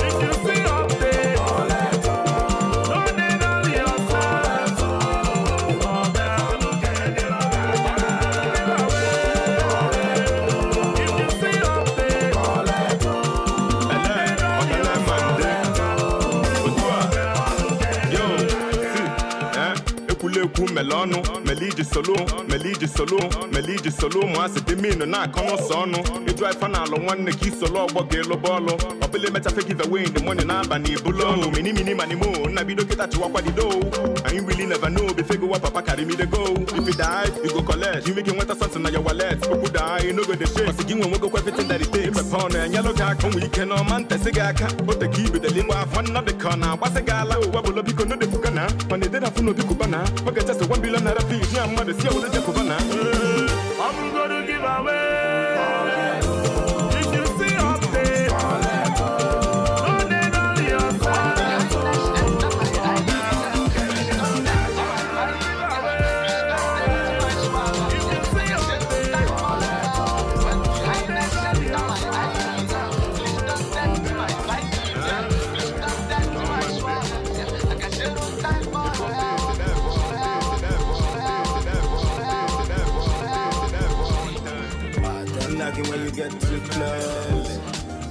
If you see up there, don't need all your sons. If you see up there, Yo, see, ọnụ meliji solo ụmụ asị dị minu na-akọ n'ụsọ ọnụ ịdụ ife na alụ nwanne ka isolo ọgbọ ga-elu bọọlụ ọbụla emechafe give away in the morning n'abalị ibulu ọnụ mini manimo nna bido kịta chịwakwa dido anyị really never know before go papa carry me the go if you die you go collect you make nweta something na your wallet okwu daa you no go dey shake ọsị gị nwe nwego everything that it takes imepe ọnụ enyelụ gị aka nwe ike n'ọma ntesị gị aka ote ka ibidele ịgba afọ nnọ dị ka ọ na-agbasị gị ala webụlụ biko no dekwuga na ọ na-edere afụ n'obi kuba na ọ ga-echesi 1 billion naira fees nye mmadụ si ewere jekuba na I'm gonna give away. If you see update, don't need only your side. When you get too close,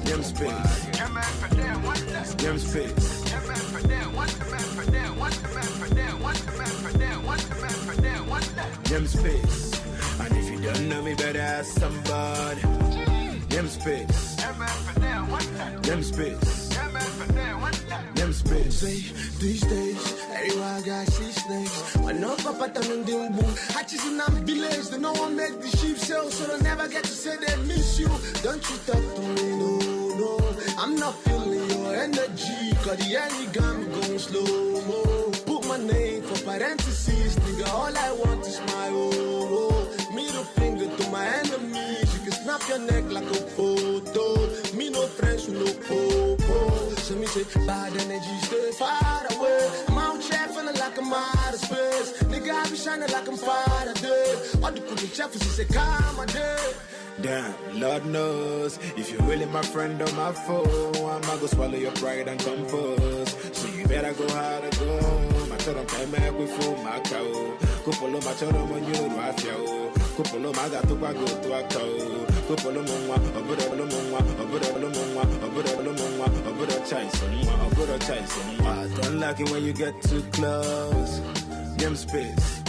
them space, them space. Them space. And if you don't know me, better ask somebody. Them space, them space, them space. These days, everywhere I got see snakes. When no papa turn them boom, hatches in them village. They no one make the sheep sell, so they never get to say they miss you. Don't you talk to me, no. I'm not feeling your energy, cause the energy got me going slow-mo. Put my name for parentheses, nigga, all I want is my oh. Middle finger to my enemies, you can snap your neck like a photo. Me no friends with no popo. So me say, bad energy, stay far away. I'm out here feeling like I'm out of space. Nigga, I be shining like I'm Faraday. All the cooking chef is say, come a day. Damn, Lord knows if you're really my friend or my foe, I'ma go swallow your pride and compose. So you better go hard to go. My children came back with full my cow. Kupolo my children when you do I feel. Kupolo my got to go to a cow. Kupolo mwa, obudo mwa, obudo chase. I don't like it when you get too close. Them space.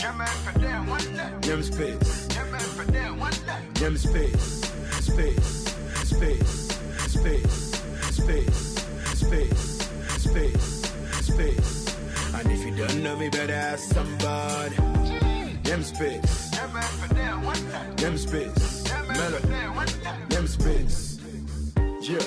Them space. Them space. Space. And if you don't know me, better ask somebody. Them space. Them space. Them space. Yeah,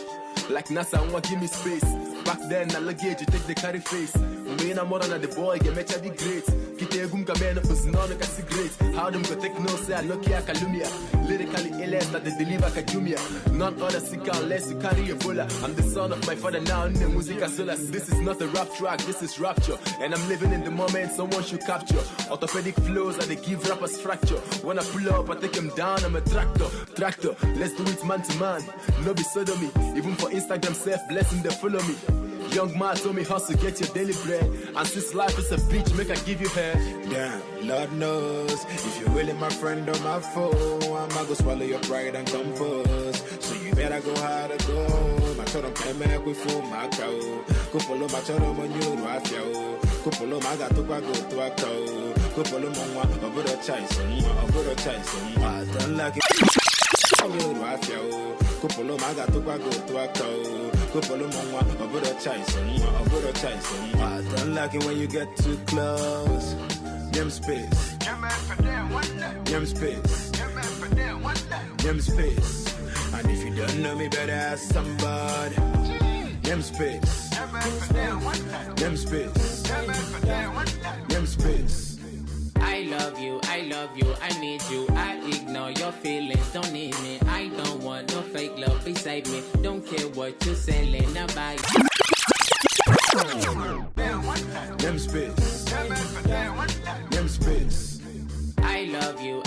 like NASA, want give me space. Back then, I luggage, you take the carry face. When I'm more than the boy, get me be great. Kite gum kamen up, no kasi great. How them go take no say, I look here, Kalumia. Lyrically illness that they deliver Kajumia. None other sick unless you carry Ebola. I'm the son of my father now, in the musica solas. This is not a rap track, this is rapture. And I'm living in the moment, someone should capture. Orthopedic flows that they give rappers fracture. When I pull up, I take them down, I'm a tractor. Let's do it man to man. No be sodomy, even for Instagram self-blessing, they follow me. Young man told me hustle, get your daily bread. And since life is a bitch, make I give you head. Damn, Lord knows if you're really my friend or my foe, I'ma go swallow your pride and compose. So you better go hard to go. My children came back with full my cow. Kupolo my children when you do I feel. Kupolo my got to go to a cow. Kupolo mwa, obudo chase. I don't like it. Kupolo my got to go to a cow. Kupolo mwa, obudo chase. I don't like it when you get too close. Them space. Them space. Them space. And if you don't know me, better ask somebody. Them space. Them space. Them space. I love you, I need you. I ignore your feelings, don't need me. I don't want no fake love beside me. Don't care what you're selling, I buy. Them space. Them space. I love you,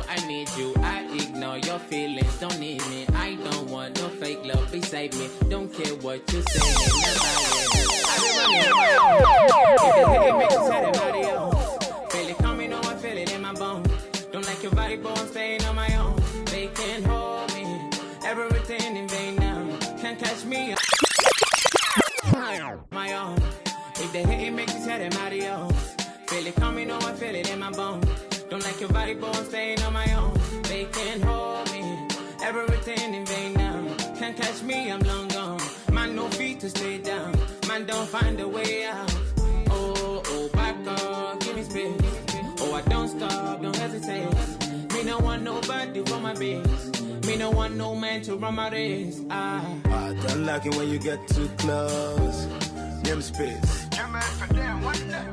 I need you. I ignore your feelings, don't need me. I don't want no fake love beside me. Don't care what you're saying, I buy it. Feel it coming on, I feel it in my bones. Don't like your body, boy, I'm staying on my own. They can't hold me, everything in vain now. Can't catch me my own. If they hate it, make you tell them adios. Feel it coming on, I feel it in my bones. Don't like your body, boy, I'm staying on my own. They can't hold me, everything in vain now. Can't catch me, I'm long gone. Man, no feet to stay down. Man, don't find a way out. Oh, back up, give me space. Oh, I don't stop, don't hesitate. Me no want nobody for my base. Me no want no man to run my race. I don't like it when you get too close. Yem space.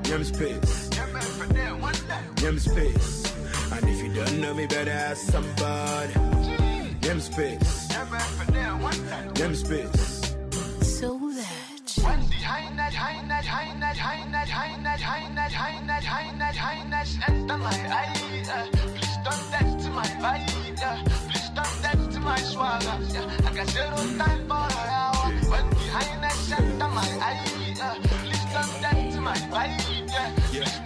Yem space. Yem space. And if you don't know me, better ask somebody. Yem space. Yem space. So that. Enter my eye. Please don't touch to my vibe. Please don't touch to my swagger. I got zero time for an hour. When the highness enter my eye. Please don't touch to my vibe. Please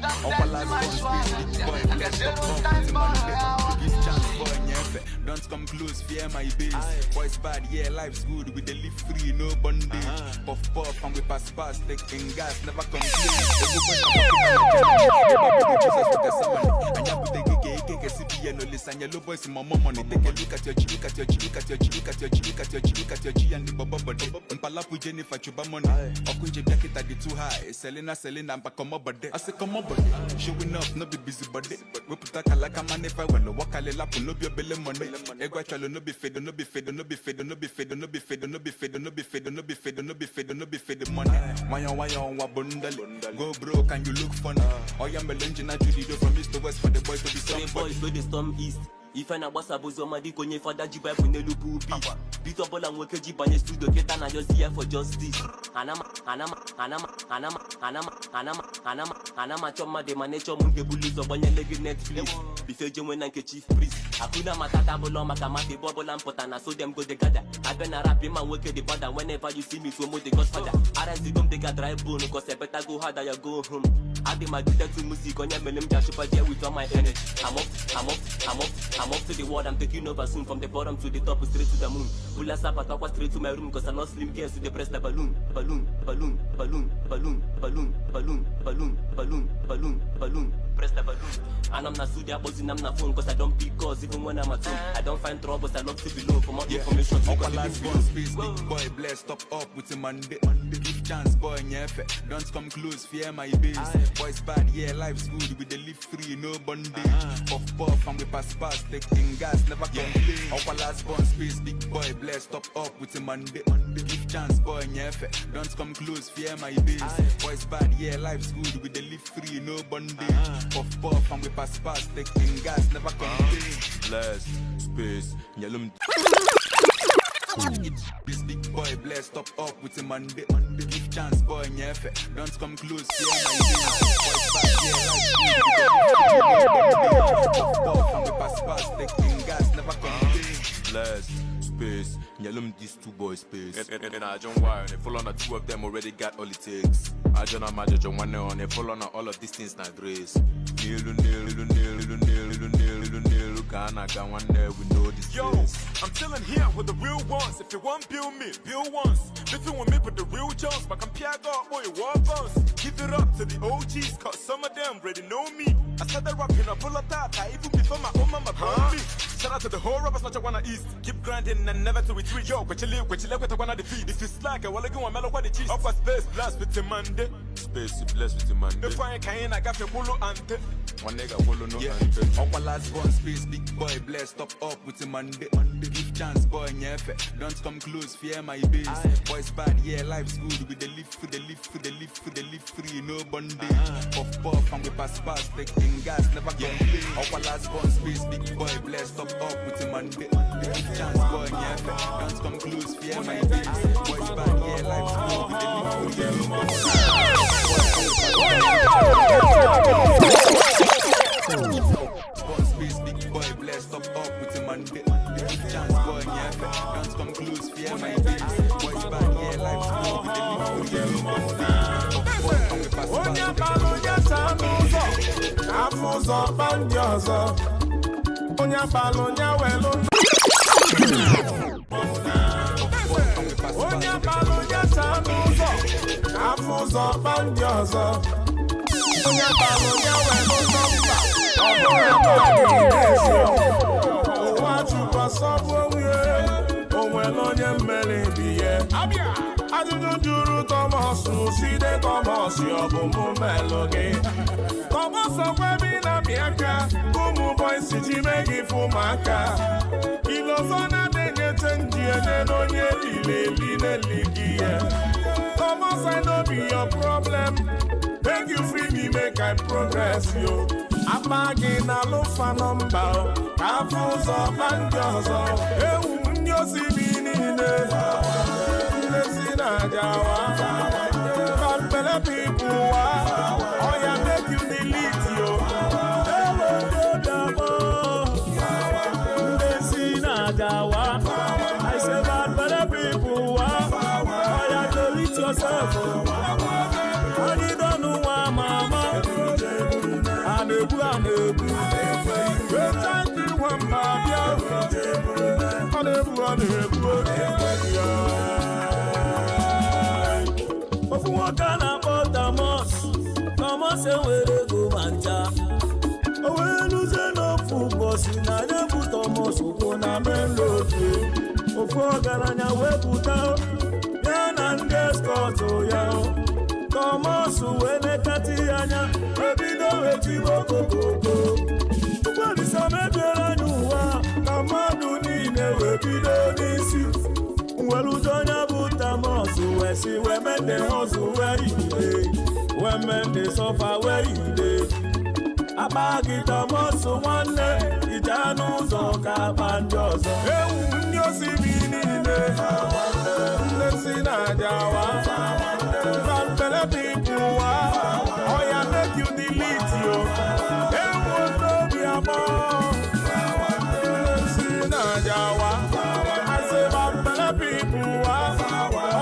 don't touch to my swagger. I got zero time for an hour. Give chance boy nyefe. Don't come close, fear my base. Boys bad, yeah, life's good. We dey live free, no bondage. Puff and we pass, taking gas, never complain. And yellow boys in my money. Take a look at your G, look at your G, look at your G, look at your G, look at your G, look at your G, and the bubble body. And Palapu Jennifer Chuba money. Okunje jacket at the too high. Selena, and come up body. I say come up body. Showing up, no be busy body. We put that like a man if I want to walk a lap, no be a belly money. Eguachalo no be fed, no be fed, no be fed, no be fed, no be fed, no be fed, no be fed, no be fed, no be fed, no be fed money. Why on bundle? Go broke and you look funny. Oh, I'm a engine and you do from east to west for the boys to be somebody. Boys with the storm east. If I na wasa bozo madi konye fada jiba for nelu pupi. Beat up all and work jiba studio get and I just here for justice. Anama choma de manecho munge buluzo banya legi Netflix. Before you when ke chief priest. Akuna matata bolo makamati bubble and potana so them go together. I been a rap man work the border whenever you see me so mo the godfather. RS don't take a drive bone cause I better go harder you go home. I did my duty to music on your melim jashupa there with all my energy. I'm up to the world, I'm taking over soon. From the bottom to the top, straight to the moon. Pull us up, I talk straight to my room. Cause I'm not slim girls to the press the balloon. Press the balloon. And I'm not studio buzzing, I'm not phone. Cause I don't pick calls even when I'm at home. I don't find troubles, I love to be low. For more information, Upper last one space, big boy, blessed up with a Monday. Give chance, boy, nyefe. Don't come close, fear my base. Boys bad, yeah, life's good. We dey live free, no bondage. Puff and we pass, taking gas, never complain. Upper last one space, big boy, blessed up with a Monday. Give chance, boy, nyefe. Don't come close, fear my base. Boys bad, yeah, life's good. We dey live free, no bondage. Puff and we pass, taking gas, never complain. Bless, space, yellow. This big boy blessed up with a Monday. Give chance, boy, nyefe. Don't come close, fear my base. Boys bad, yeah, puff and we pass, taking gas, never complain. Bless, space, yellow these two boys space. And I don't wire, and full on the two of them already got all it takes. I don't imagine one on a full on all of these things not grace. Yo, I'm chilling here with the real ones. If you want build me, build once. If you want me with the real Jones, but I'm Piago, boy, war boss. Give it up to the OGs, cause some of them already know me. I started rapping a full of that, even before my own mama born me. Shout out to the whole rappers, not wanna east. Keep grinding and never to retreat. Yo, what you live, with I wanna defeat. If it's like I wanna go and mellow what it is. Upper space, blast with the Monday. Space, blessed with the Monday. If I can't, I got your polo ante. One nigga follow no ante. Upper last one space, big boy blessed up with a Monday. Give chance, boy, nyefe. Don't come close, fear my base. Boys bad, yeah, life's good. We dey live free, no bondage. Puff and we pass, taking gas, never complain. Upper last one space, big boy blessed up with a Monday. Give chance, boy, nyefe. Don't come close, fear my base. Boys bad, yeah, life's good. We dey live free, no one space, big boy blessed up with a Monday. Give chance, boy, nyefe. Don't come close, fear my base. Boys bad, yeah, life's good. We dey live free, onye balụ ya wee n'ụzọ mba ọ bụrụ abalị n'ezi ụwa chukwa sọbụ onwe o nwere onye mmeri bi ya ajụjụ jụrụ Thomas side Thomas ọ bụ mụ melụ gị Thomas ọkwebi na bịaka ụmụ boys ji mee gị fụmaka ilozo na-adịghị chenji enye n'onye lileli n'eligi ya Thomas I know be your problem make you free me make I progress yo akpa gị na lụfa nọmba ka afọ ụzọ ma ndị ọzọ ewu ndị osimiri niile nlezi na ajawa bambele people wa oya make you delete yo nlezi na ajawa I say bambele people wa oya delete yourself only don't know why mama anebu thank you one babia anebu ofu nwoke na-akpọ Thomas ewere go manja o wee luzie n'ofu ụbọchị na ya bụ Thomas ụkwụ na main road ofu ọgaranya wepụta ya na ndị escort ya Thomas wee nekati anya ebido etiwe okokoko ụgbọelisa mebiere anya ụwa ka mmadụ niile wee bido n'isi weludo onye bụ Thomas wee si wee mende hustle where you dey wee mende suffer where you dey akpa gị Thomas nwanne ije n'ụzọ ka akpa ndị ọzọ ewu ndị osimiri niile nlezi na ajawa bambele people wa oya make you delete yo ewu n'obi abọ nlezi na ajawa I say bambele people wa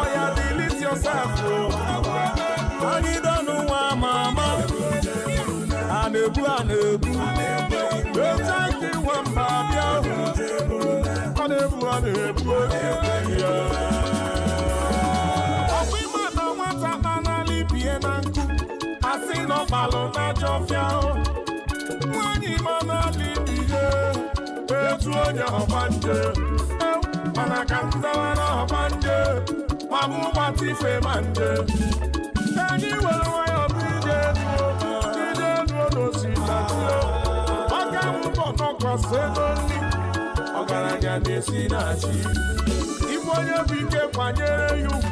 oya delete yourself yo anyị dọnụ nwa mama anebu thank you one babia anebu na nkụ asị n'ọkpalụ na jọfịa nwanyị mana libie etu onye ọgbanje mana ka ndawa na ọgbanje ma mụ gbata ife ma nje ka anyị were nwayọ bụ ije enuo n'osinati ọka mbọ nọkọsị ego nri ọgaranya na-esi na-achị ife onye bụ ike kwanyere ya ugwu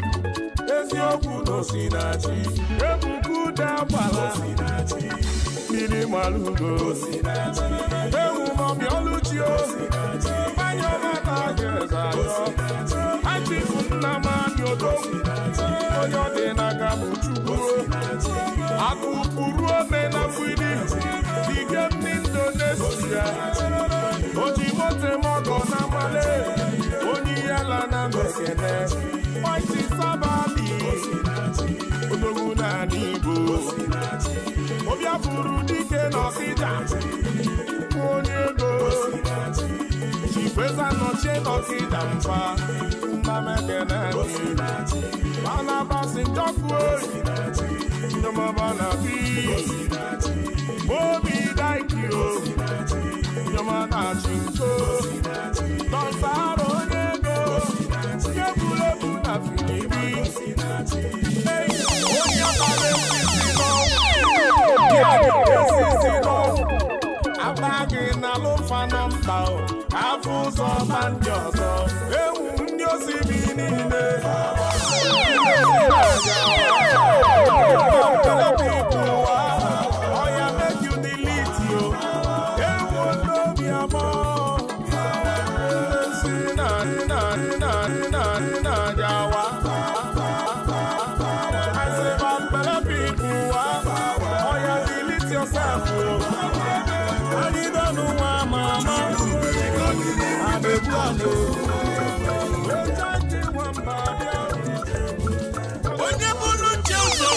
eziokwu n'osinachi ebuku ụda gbara mmiri malugo ewu maọbụ ọlụchio mmanya ọma na-aga azọ achifu nna m anyị odogwu onye ọ dị n'aka bụ Chukwu akụkpụrụ ome na mgbidi dige ndị Indonesia oji mote mọgọ na male onye yala na mekene Mighty Sabali odogwu n'ala Igbo Obia furu dike n'Ọkịja onye ego Chifeza nọchie n'Ọkịja mfa Nnamekene Banabasi njọkụ Nyomaba bi Obi Daikio Nyomana Chinko Nọsara onye ego Yebulebu na Filibi onye abalị osisi nọ akpa gị na lụfa na mba afọ ụzọ ma ndị ọzọ ewu ndị osimiri niile oya make you delete yo ewu n'obi abọ si na jawa I say bambele people oya delete yourself anyị dọnụ nwa mama abebu onye bụrụ chi ụzọ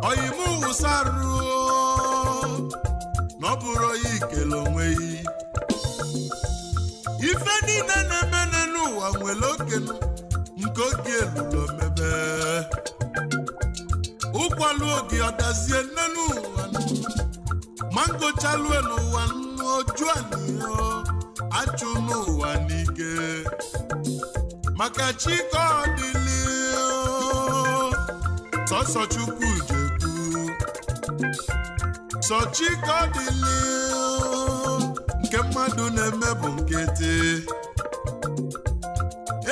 oyimu wụsarụ na ọ bụrụ ya ikele onwe ya ife niile na-eme n'ụwa nwere oke oge elulo mebe ụkwalụ oge ọdazie nnenu ụwa mango chalue n'ụwa oju anịyo achụ n'ụwa n'ike maka chike ọdịli sọsọ chukwu jebu sọ chike ọdịli nke mmadụ na-eme bụ nkịtị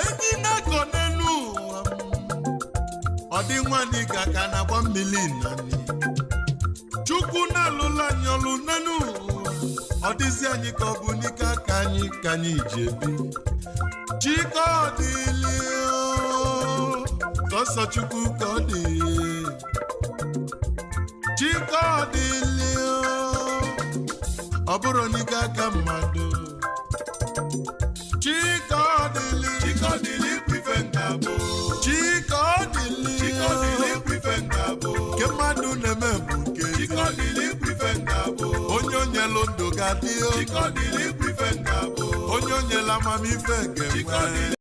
enyi na-akọ n'elu ụwa ọ dị nwanne ka ka na-agba mmiri nani chukwu na-alụla anyị ọlụ n'elu ụwa ọ dịzi anyị ka ọ bụ n'ike aka anyị ka anyị ji ebi chike ọdịli sọsọ chukwu ka ọ dị chike ọdịli ọ bụrụ n'ike aka mmadụ chike ọdịli kwife ngabụ chike ọdịli kwife ngabụ nke mmadụ na-eme bụ nke chike ọdịli kwife ngabụ onye onyelu ndụ ga-adị chike ọdịli kwife ngabụ onye onyela amamife ga-enwe